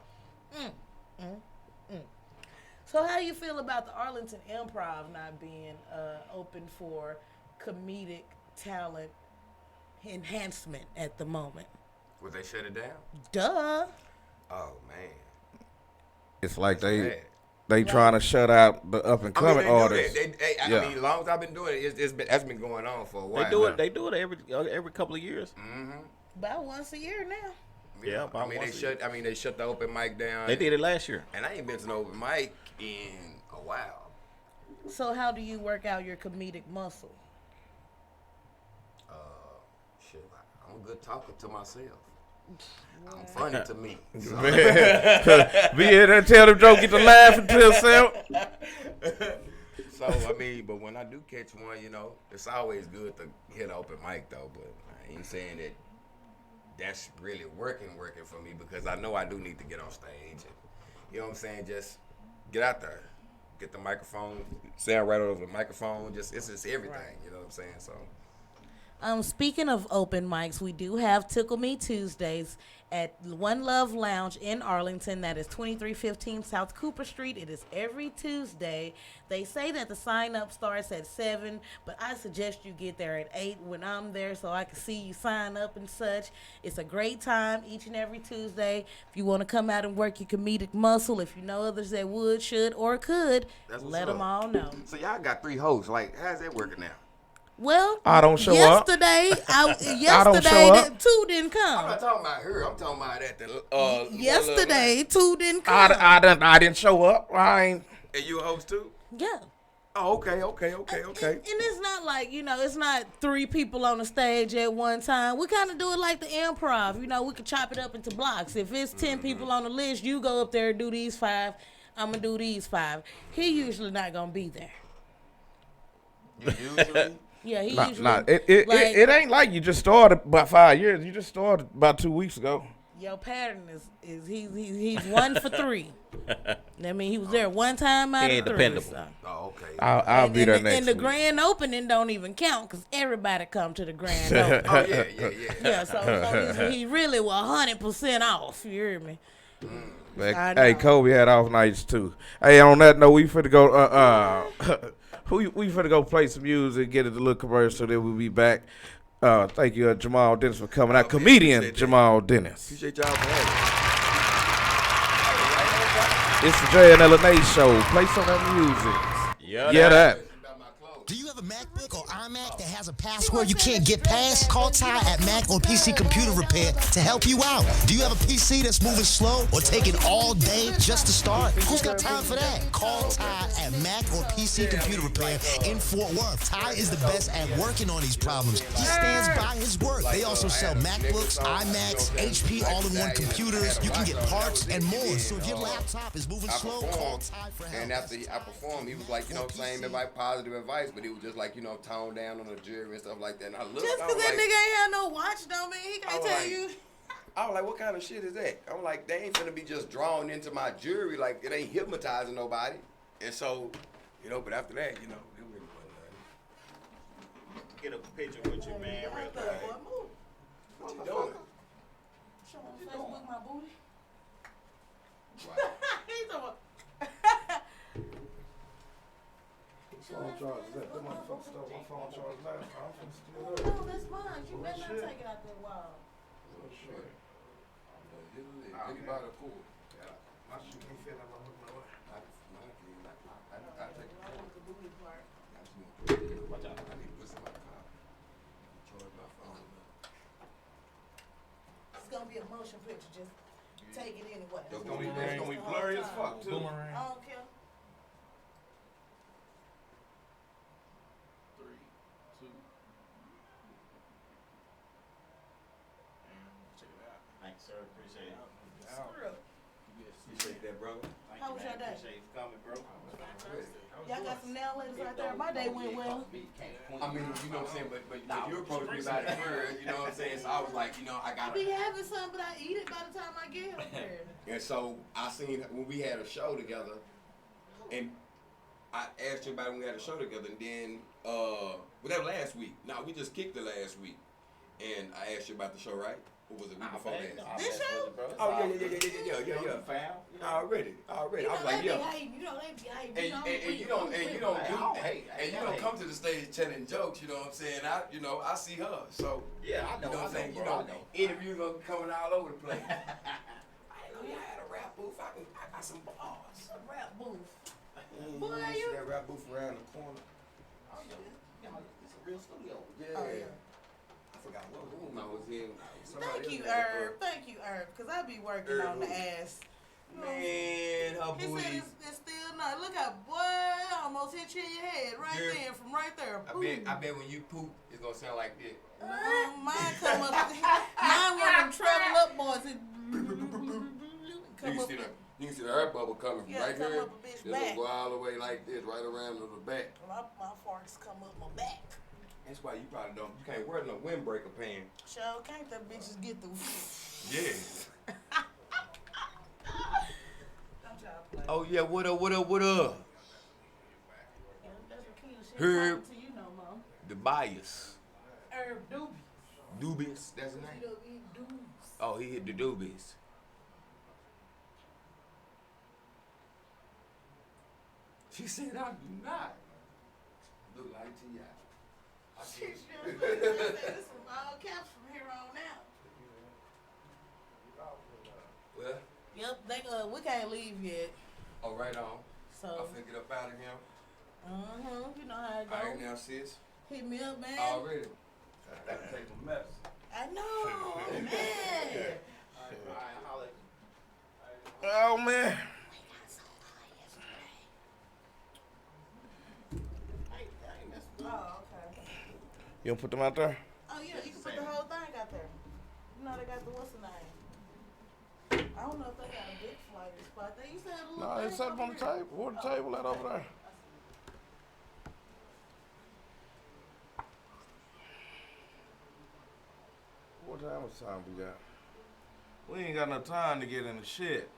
So how you feel about the Arlington Improv not being open for comedic talent enhancement at the moment? Would they shut it down? Duh. Oh man. It's like they trying to shut out the up and coming artists. I mean, as long as I've been doing it, that's been going on for a while. They do it every couple of years. Mm-hmm. About once a year now. Yeah, I mean they shut the open mic down. They did it last year. And I ain't been to an open mic in a while. So how do you work out your comedic muscle? Shit, I'm a good talker to myself. I'm funny to me. So. Be here to tell them joke, get to laughing to yourself. So, I mean, but when I do catch one, you know, it's always good to hit an open mic, though. But I ain't saying that that's really working for me, because I know I do need to get on stage. And, you know what I'm saying? Just get out there. Get the microphone, sound right over the microphone. It's just everything, right. You know what I'm saying? So. Speaking of open mics, we do have Tickle Me Tuesdays at One Love Lounge in Arlington. That is 2315 South Cooper Street. It is every Tuesday. They say that the sign-up starts at 7, but I suggest you get there at 8 when I'm there so I can see you sign up and such. It's a great time each and every Tuesday. If you want to come out and work your comedic muscle, if you know others that would, should, or could, let them all know. So y'all got 3 hosts. Like, how's that working now? Well, I don't show up. Yesterday, I don't show up. 2 didn't come. I'm not talking about her. I'm talking about at the yesterday, 2 didn't come. I didn't show up. I ain't. And you a host too? Yeah. Oh, okay. And it's not like, you know, it's not 3 people on the stage at one time. We kind of do it like the improv. You know, we can chop it up into blocks. If it's 10 people on the list, you go up there and do these 5. I'm going to do these 5. He usually not going to be there. You usually? Yeah, he usually. It ain't like you just started about 5 years. You just started about 2 weeks ago. Your pattern is he's 1 for 3. That means he was there one time out of 3. Dependable. So. Oh, okay. I'll be there next And the week. grand opening don't even count because everybody come to the grand opening. Oh yeah. Yeah, so he really was 100% off. You hear me? Hey, Kobe had off nights too. Hey, on that note, we finna go. We finna go play some music, get it a little commercial, then we'll be back. Thank you, Jamaal Dennis, for coming out. Comedian Jamaal Dennis. Appreciate y'all for having me. It's the J and LNA show. Play some of that music. Yeah, that. Do you have a MacBook or iMac that has a password you can't get past? Call Ty at Mac or PC Computer Repair to help you out. Do you have a PC that's moving slow or taking all day just to start? Who's got time for that? Call Ty at Mac or PC Computer Repair in Fort Worth. Ty is the best at working on these problems. He stands by his work. They also sell MacBooks, iMacs, HP all-in-one computers. You can get parts and more. So if your laptop is moving slow, call Ty for help. And after I performed, he was like, you know, saying like positive advice, but he was just like, you know, toned down on the jury and stuff like that. And I looked, just because that nigga ain't had no watch don't mean he can't tell you. I was like, what kind of shit is that? I'm like, they ain't finna be just drawn into my jury. Like, it ain't hypnotizing nobody. And so, you know, but after that, you know, it really wasn't nothing. Get a picture with you, man, real quick. What you doing? Showing Facebook my booty. He's talking Phone charge that. That motherfucker stole my phone charge last time. I'm finna steal that. No, that's mine. You better not take it out that wall. Oh, shit. Anybody cool. Yeah. My Watch out. I need to put some in my car. Charge my phone up. It's gonna be a motion picture. Just take it anyway. It's gonna be blurry as fuck too. I don't care. 3, 2. Check it out. Thanks, sir. Appreciate it. Screw up. Appreciate that, brother. How was your day? Appreciate you coming, bro. Y'all got some nail ladies right there. My day went well. I mean, you know what I'm saying, but you're supposed to be about it first, you know what I'm saying? So I was like, you know, I I gotta. be having some, but I eat it by the time I get up there. And so I seen when we had a show together, and I asked you about it when we had a show together, and then well, that was last week. No, we just kicked it last week, and I asked you about the show, right? Or was it week before that? This show? Oh yeah. Already. I was like, yeah. You know they be hating. And you don't come to the stage telling jokes, you know what I'm saying? I see her, so yeah, I know. You know what I'm saying? Bro, I know. Interviews are coming all over the place. I didn't know y'all had a rap booth. I got some bars. A rap booth. Boy, you that rap booth around the corner. Oh yeah, it's a real studio. Yeah. Oh, yeah. I forgot what room I was in. Thank you, Herb. Thank you, Herb. Because I be working on the ass. Man, her he booty. said it's still not. Look how, boy, I almost hit you in your head right there, from right there. I bet when you poop, it's going to sound like this. Mine come up. Mine one of them travel up boys. You can see the air bubble coming from right come here. up a bitch It'll back. go all the way like this, right around to the back. My farts come up my back. That's why you probably don't. You can't wear no windbreaker pants. Sure can't them bitches get through. Yeah. Don't y'all play. Oh yeah, what up? Herb the bias. Herb Doobie. Doobies, that's his name. Oh, he hit the doobies. She said I do not look like T.I. She sure this from all caps from here on out. Well. Yep, we can't leave yet. Oh, right on. So I finna get up out of here. You know how it goes. All right now, sis. Hit me up, man. Already. I gotta take my medicine. I know, man. Oh man. Oh, okay. You don't put them out there? Oh yeah, you can put the whole thing out there. You know they got the what's the name? I don't know if they got a big flight spot. They used to have a little. No, they set up on the table. Where the table at over there? What time we got? We ain't got no time to get in the shit.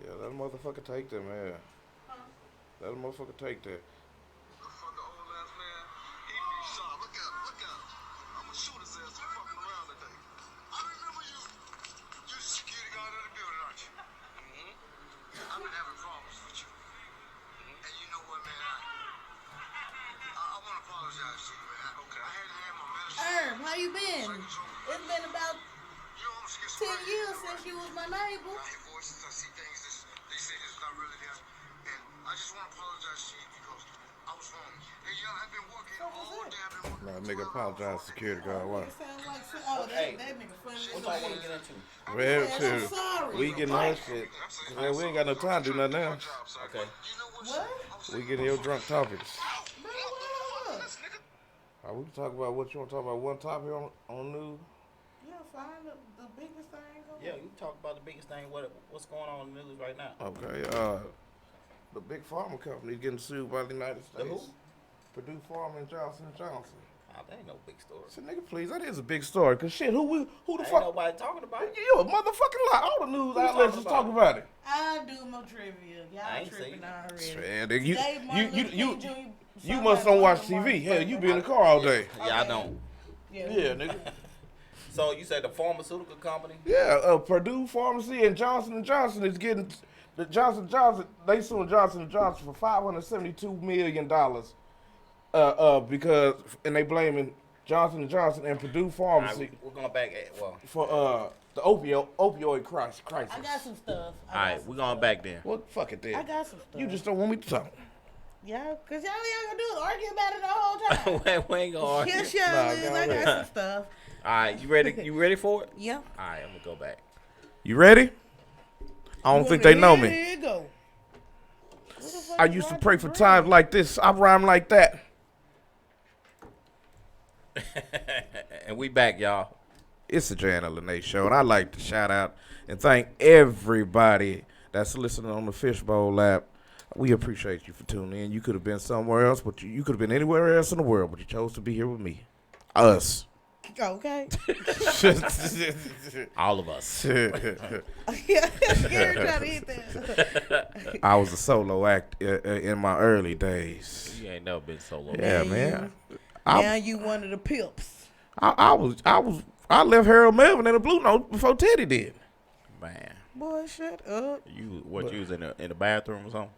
Yeah, that motherfucker take that, man. That motherfucker take that. I've been having problems with you. And you know what, man? I want to apologize to you, man. Okay. I had to have my medicine. Herb, how you been? It's been about 10 years since you was my neighbor. I hear voices, I see things that they say that's not really there. And I just want to apologize to you because I was wrong. Hey, y'all have been working all day. I've been working. Nah, nigga apologize to security guard. Why? That nigga funny. What y'all want to get into? Well, I'm shit. sorry. We getting our shit. Man, we ain't got no time to do nothing else. Okay. What? We getting your drunk topics. We can talk about what you want to talk about. One topic on news. Yeah, find the biggest thing. Yeah, you can talk about the biggest thing. What's going on in the news right now? Okay. The big pharma company getting sued by the United States. The who? Purdue Pharma and Johnson & Johnson. That ain't no big story. So, nigga, please, that is a big story. Cause shit, who the Ain't fuck? nobody talking about it. You a motherfucking lie. All the news outlets is talking about it. I do my trivia. Y'all I ain't tripping seen already. Man, Today, Martin Luther you King Jr. you must don't watch TV. Hell, you be in the car all day. Yeah, I don't. Yeah, nigga. So you said the pharmaceutical company? Yeah, Purdue Pharmacy and Johnson & Johnson is getting the Johnson & Johnson. They suing Johnson & Johnson for $572 million. Because they blaming Johnson & Johnson and Purdue Pharmacy. Right, we're going back for the opioid crisis. I got some stuff. All right, we're going back then. Well, fuck it then. I got some stuff. You just don't want me to talk. Yeah, because y'all gonna do is argue about it the whole time. We ain't gonna argue. Yes, y'all is. I got some stuff. All right, you ready? You ready for it? Yeah. All right, I'm gonna go back. You ready? I don't think they know me. Here you go. I used to pray for times like this. I rhyme like that. And we back, y'all. It's the Jay and Lene show, and I'd like to shout out and thank everybody that's listening on the Fishbowl app. We appreciate you for tuning in. You could have been somewhere else, but you could have been anywhere else in the world, but you chose to be here with me. Us. Okay. All of us. I was a solo act in my early days. You ain't never been solo. Yeah, man. Now you one of the pips. I left Harold Melvin in a Blue Note before Teddy did. Man. Boy, shut up. You was in the bathroom or something?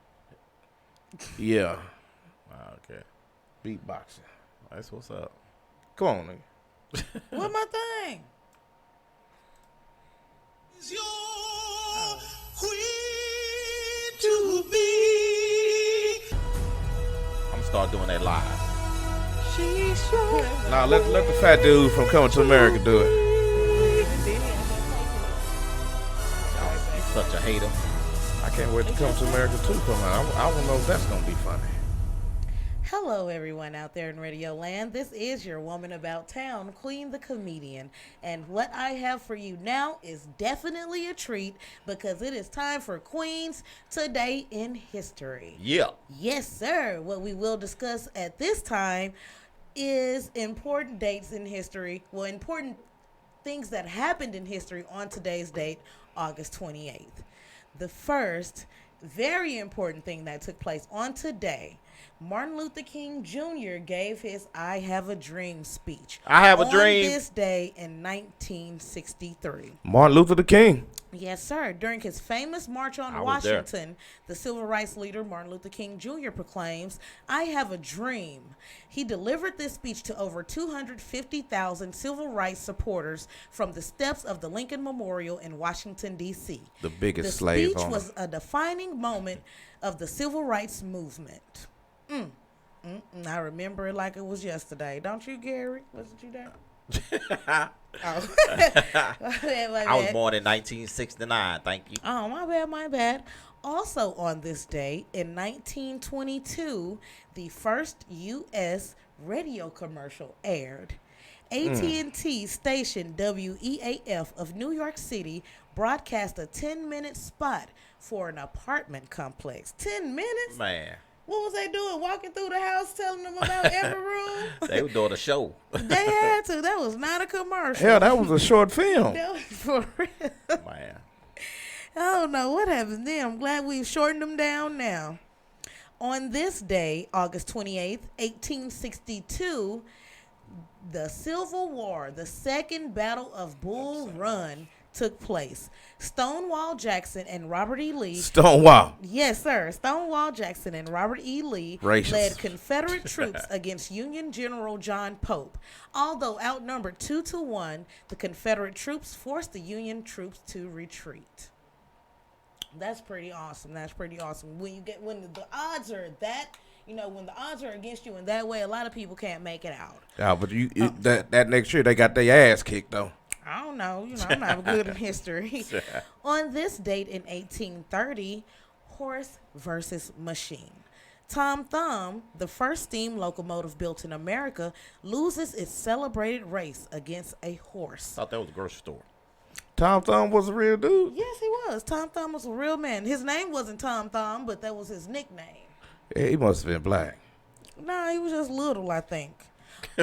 Yeah. Okay. Beatboxing. That's what's up. Come on, nigga. What my thing? Is your queen to be? I'm gonna start doing that live. She's your. Nah, let the fat dude from Coming to America do it. You such a hater. I can't wait to Come to America 2 come out. I don't know if that's gonna be funny. Hello, everyone out there in Radio Land. This is your woman about town, Queen the Comedian. And what I have for you now is definitely a treat because it is time for Queens Today in History. Yeah. Yes, sir. What we will discuss at this time is important dates in history. Well, important things that happened in history on today's date, August 28th. The first very important thing that took place on today, Martin Luther King Jr. gave his I Have a Dream speech. I have a dream. On this day in 1963. Martin Luther the King. Yes, sir. During his famous March on I was there. Washington, the civil rights leader Martin Luther King Jr. proclaims, I have a dream. He delivered this speech to over 250,000 civil rights supporters from the steps of the Lincoln Memorial in Washington, D.C. The biggest slave The speech owner. was a defining moment of the civil rights movement. I remember it like it was yesterday. Don't you, Gary? Wasn't you there? I was born in 1969. Thank you. Oh, my bad. Also on this day, in 1922, the first U.S. radio commercial aired. AT&T station WEAF of New York City broadcast a 10-minute spot for an apartment complex. 10 minutes? Man. What was they doing? Walking through the house telling them about every room? They were doing a show. They had to. That was not a commercial. Hell, that was a short film. That was for real. Man. I don't know what happened then. I'm glad we've shortened them down now. On this day, August 28th, 1862, the Civil War, the Second Battle of Bull Run, took place. Stonewall Jackson and Robert E. Lee. Stonewall. Yes, sir. Stonewall Jackson and Robert E. Lee Racist. led Confederate troops against Union General John Pope. Although outnumbered 2-1, the Confederate troops forced the Union troops to retreat. That's pretty awesome. That's pretty awesome. When the odds are that, when the odds are against you in that way, a lot of people can't make it out. Yeah, but that next year they got their ass kicked though. I don't know. I'm not good in history. On this date in 1830, horse versus machine. Tom Thumb, the first steam locomotive built in America, loses its celebrated race against a horse. Thought that was a grocery store. Tom Thumb was a real dude. Yes, he was. Tom Thumb was a real man. His name wasn't Tom Thumb, but that was his nickname. Yeah, he must have been black. Nah, he was just little, I think.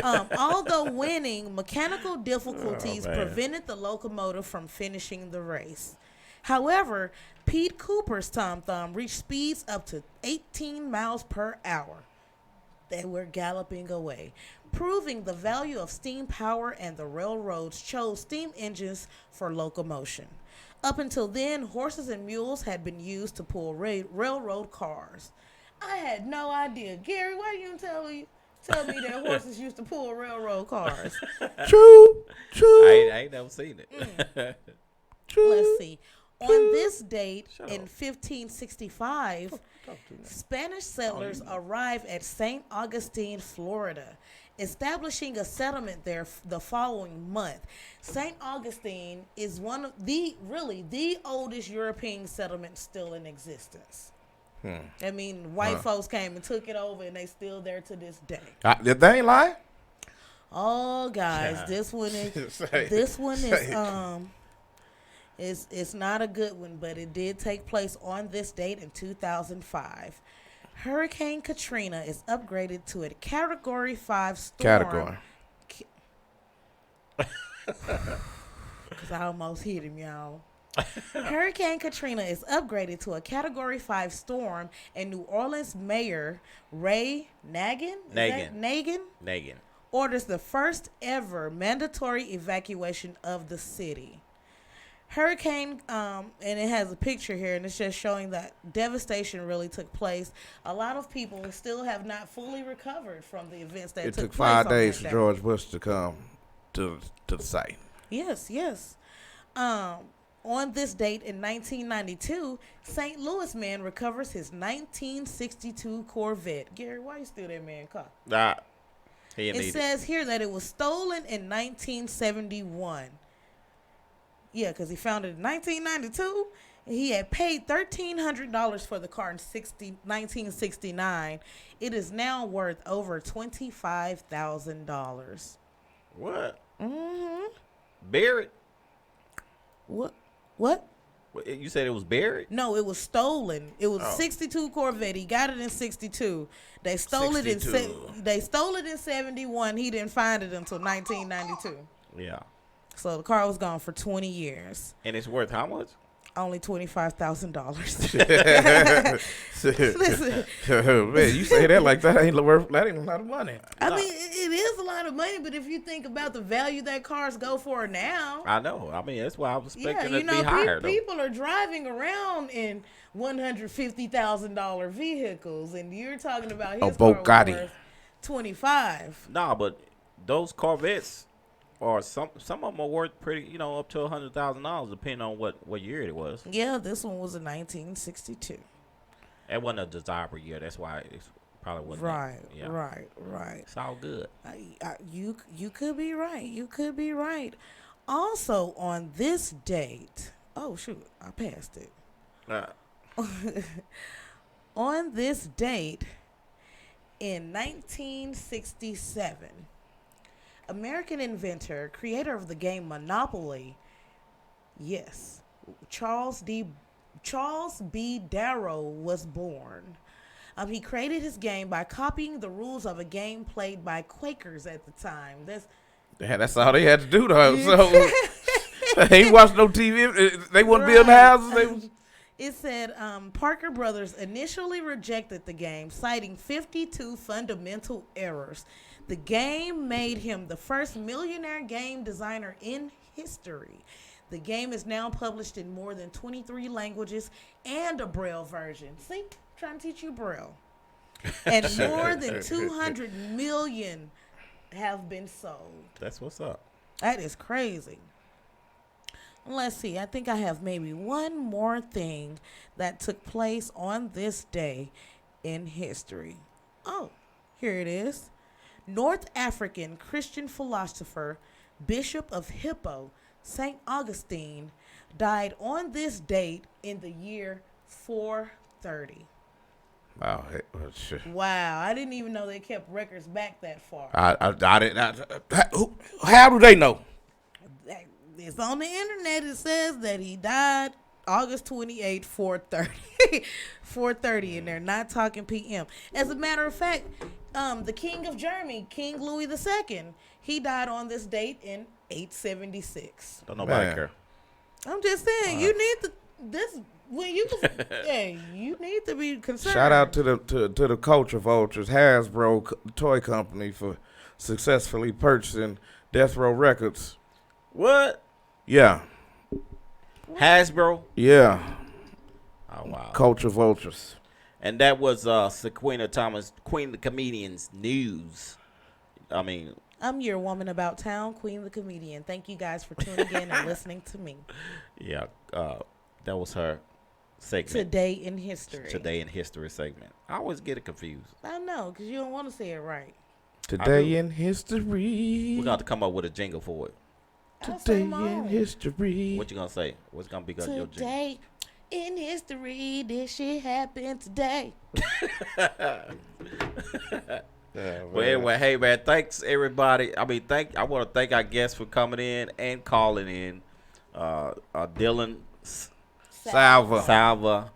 Although winning, mechanical difficulties prevented the locomotive from finishing the race. However, Pete Cooper's Tom Thumb reached speeds up to 18 miles per hour. They were galloping away, proving the value of steam power, and the railroads chose steam engines for locomotion. Up until then, horses and mules had been used to pull railroad cars. I had no idea. Gary, why didn't you tell me that horses used to pull railroad cars? True. I ain't never seen it. Let's see. On this date in 1565, Spanish settlers arrived at St. Augustine, Florida, establishing a settlement there the following month. St. Augustine is one of the oldest European settlements still in existence. I mean, white folks came and took it over, and they still there to this day. They ain't lying. Oh, guys, this one is it's not a good one, but it did take place on this date in 2005. Hurricane Katrina is upgraded to a Category 5 storm. Because I almost hit him, y'all. Hurricane Katrina is upgraded to a Category 5 storm, and New Orleans Mayor Ray Nagin orders the first ever mandatory evacuation of the city. Hurricane, and it has a picture here, and it's just showing that devastation really took place. A lot of people still have not fully recovered from the events that took place. It took 5 days for George Bush to come to the site. Yes. On this date in 1992, St. Louis man recovers his 1962 Corvette. Gary, why you steal that man's car? It says here that it was stolen in 1971. Yeah, because he found it in 1992. He had paid $1,300 for the car in 1969. It is now worth over $25,000. What? Mm-hmm. Buried? What? You said it was buried? No, it was stolen. It was 62 Corvette. He got it in 62. They stole it in 71. He didn't find it until 1992. Yeah. So the car was gone for 20 years. And it's worth how much? Only $25,000. Listen, man, you say that like that ain't a lot of money. I mean, it is a lot of money, but if you think about the value that cars go for now. I know. I mean, that's why I was expecting it to be higher. People are driving around in $150,000 vehicles, and you're talking about his car worth $25,000. Nah, but those Corvettes. Or some of them are worth pretty, up to $100,000, depending on what year it was. Yeah, this one was in 1962. It wasn't a desirable year. That's why it probably wasn't. Right. It's all good. You could be right. You could be right. Also, on this date, oh shoot, I passed it. On this date, in 1967. American inventor, creator of the game Monopoly, Charles B. Darrow was born. He created his game by copying the rules of a game played by Quakers at the time. That's all they had to do, though. So they ain't watched no TV. They wouldn't build houses. It said Parker Brothers initially rejected the game, citing 52 fundamental errors. The game made him the first millionaire game designer in history. The game is now published in more than 23 languages and a Braille version. See, trying to teach you Braille. And more than 200 million have been sold. That's what's up. That is crazy. Let's see. I think I have maybe one more thing that took place on this day in history. Oh, here it is. North African Christian philosopher, Bishop of Hippo, St. Augustine, died on this date in the year 430. Wow. Wow. I didn't even know they kept records back that far. I didn't. How do they know? It's on the internet. It says that he died August 28th, 4:30. 4:30, and they're not talking PM. As a matter of fact, the King of Germany, King Louis II, he died on this date in 876. Don't nobody care. I'm just saying, you need you need to be concerned. Shout out to the culture vultures, Hasbro toy company, for successfully purchasing Death Row Records. What? Yeah. Hasbro? Yeah. Oh, wow. Culture vultures. And that was Sekina Thomas, Queen of the Comedians News. I'm your woman about town, Queen the Comedian. Thank you guys for tuning in and listening to me. Yeah, that was her segment. Today in History. Today in History segment. I always get it confused. I know, because you don't want to say it right. Today in History. We're going to come up with a jingle for it. Today in History. What you going to say? What's going to be your jingle? Today in History, this shit happened today. Well, anyway, hey man, thanks everybody. I want to thank our guests for coming in and calling in. Dillon Salva,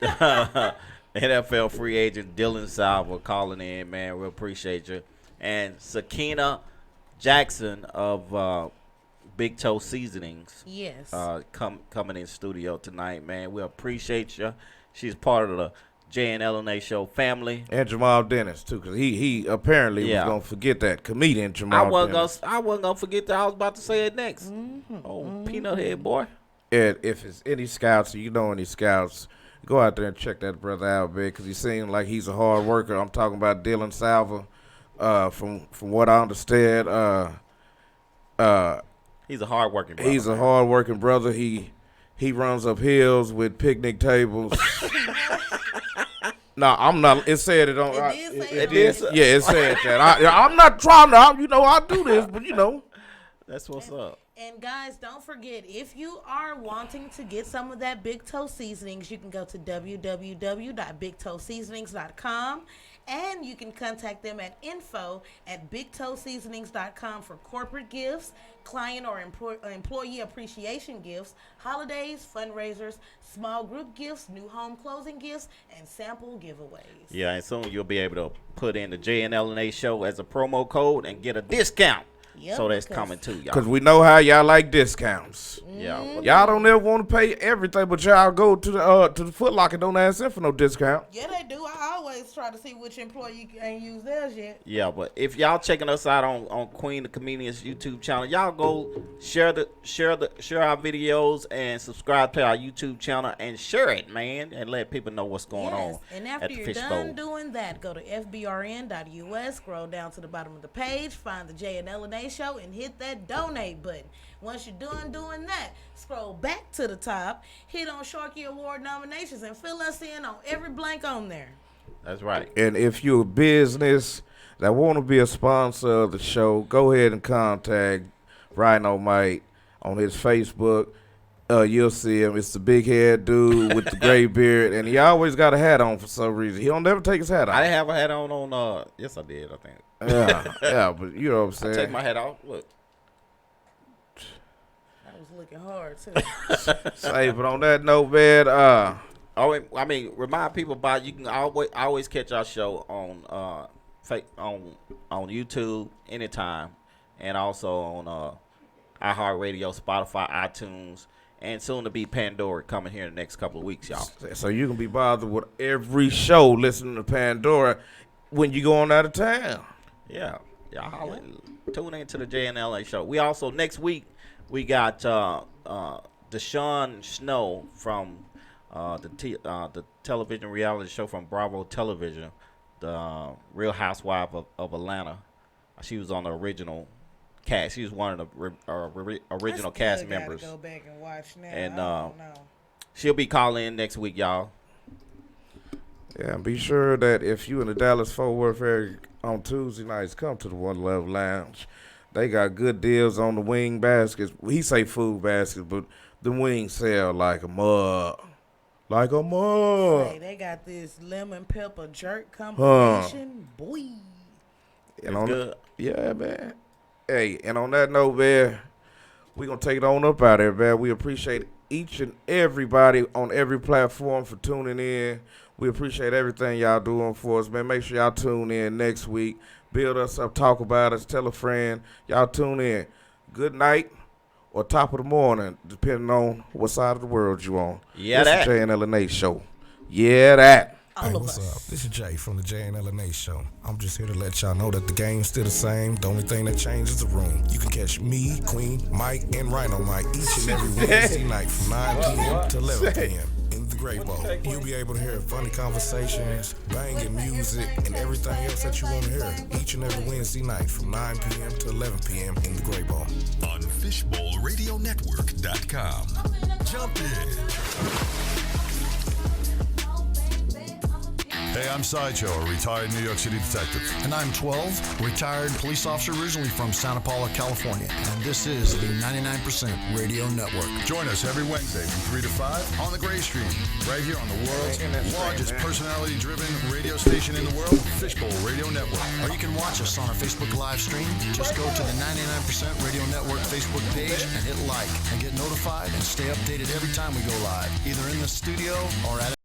NFL free agent Dillon Salva calling in, man. We appreciate you. And Sakina Jackson of Bigtoe Seasonings, yes, coming in studio tonight, man. We appreciate you. She's part of the JNLNA show family. And Jamaal Dennis, too, because he apparently was going to forget that. Comedian Jamaal Dennis. I wasn't going to forget that. I was about to say it next. Peanut head boy. And if it's any scouts, or you know any scouts, go out there and check that brother out, man, because he seems like he's a hard worker. I'm talking about Dillon Salva. From what I understand, he's a hard-working brother. He's a hard-working brother. He runs up hills with picnic tables. No, I'm not. It said it on. It did. Yeah, it said that. I'm not trying to. I do this, but that's what's up. And guys, don't forget, if you are wanting to get some of that Bigtoe Seasonings, you can go to www.bigtoeseasonings.com, and you can contact them at info@bigtoeseasonings.com for corporate gifts, client or employee appreciation gifts, holidays, fundraisers, small group gifts, new home closing gifts, and sample giveaways. Yeah, and soon you'll be able to put in the JNLNA show as a promo code and get a discount. Yep, so that's coming too, y'all. Because we know how y'all like discounts. Yeah, y'all don't ever want to pay everything, but y'all go to the Foot Locker, don't ask them for no discount. Yeah, they do. I always try to see which employee ain't used theirs yet. Yeah, but if y'all checking us out on Queen the Comedians YouTube channel, y'all go share our videos and subscribe to our YouTube channel and share it, man, and let people know what's going on. And after you're done doing that, go to fbrn.us, scroll down to the bottom of the page, find the JNLNA show, and hit that donate button. Once you're done doing that, scroll back to the top, hit on Sharky Award nominations, and fill us in on every blank on there. That's right. And if you're a business that want to be a sponsor of the show, go ahead and contact Rhino Mike on his Facebook. You'll see him. It's the big head dude with the gray beard, and he always got a hat on for some reason. He don't never take his hat off. I didn't have a hat on. Yes, I did. I think. Yeah, but you know what I'm saying. I take my hat off. Look. I was looking hard too. Say, but on that note, man. Remind people about you can always catch our show on YouTube anytime, and also on iHeartRadio, Spotify, iTunes, and soon to be Pandora coming here in the next couple of weeks, y'all. So you can be bothered with every show listening to Pandora when you going out of town. Yeah, y'all tune into the JNLA show. We also next week we got Deshaun Snow from the television reality show from Bravo Television, the Real Housewife of Atlanta. She was on the original cast. She was one of the original cast members. Go back and watch now. And she'll be calling in next week, y'all. Yeah, and be sure that if you in the Dallas-Fort Worth area on Tuesday nights, come to the One Love Lounge. They got good deals on the wing baskets. He say food baskets, but the wings sell like a mug. Like a mug. Hey, they got this lemon pepper jerk combination. Boy. And good. Yeah, man. Hey, and on that note, man, we're going to take it on up out there, man. We appreciate each and everybody on every platform for tuning in. We appreciate everything y'all doing for us, man. Make sure y'all tune in next week. Build us up, talk about us, tell a friend. Y'all tune in. Good night or top of the morning, depending on what side of the world you on. Yeah, This is Jay and LNA Show. Yeah, that. Hey, what's up? This is Jay from the Jay and LNA Show. I'm just here to let y'all know that the game's still the same. The only thing that changes is the room. You can catch me, Queen, Mike, and Rhino Mike each and every Wednesday night from 9 p.m. to 11 p.m. in the Great Bowl. You'll be able to hear funny conversations, banging music, and everything else that you want to hear each and every Wednesday night from 9 p.m. to 11 p.m. in the Great Bowl. On FishbowlRadioNetwork.com. Jump in. Hey, I'm Sideshow, a retired New York City detective. And I'm 12, retired police officer originally from Santa Paula, California. And this is the 99% Radio Network. Join us every Wednesday from 3 to 5 on the Gray Stream, right here on the world's largest personality-driven radio station in the world, Fishbowl Radio Network. Or you can watch us on our Facebook live stream. Just go to the 99% Radio Network Facebook page and hit like and get notified and stay updated every time we go live, either in the studio or at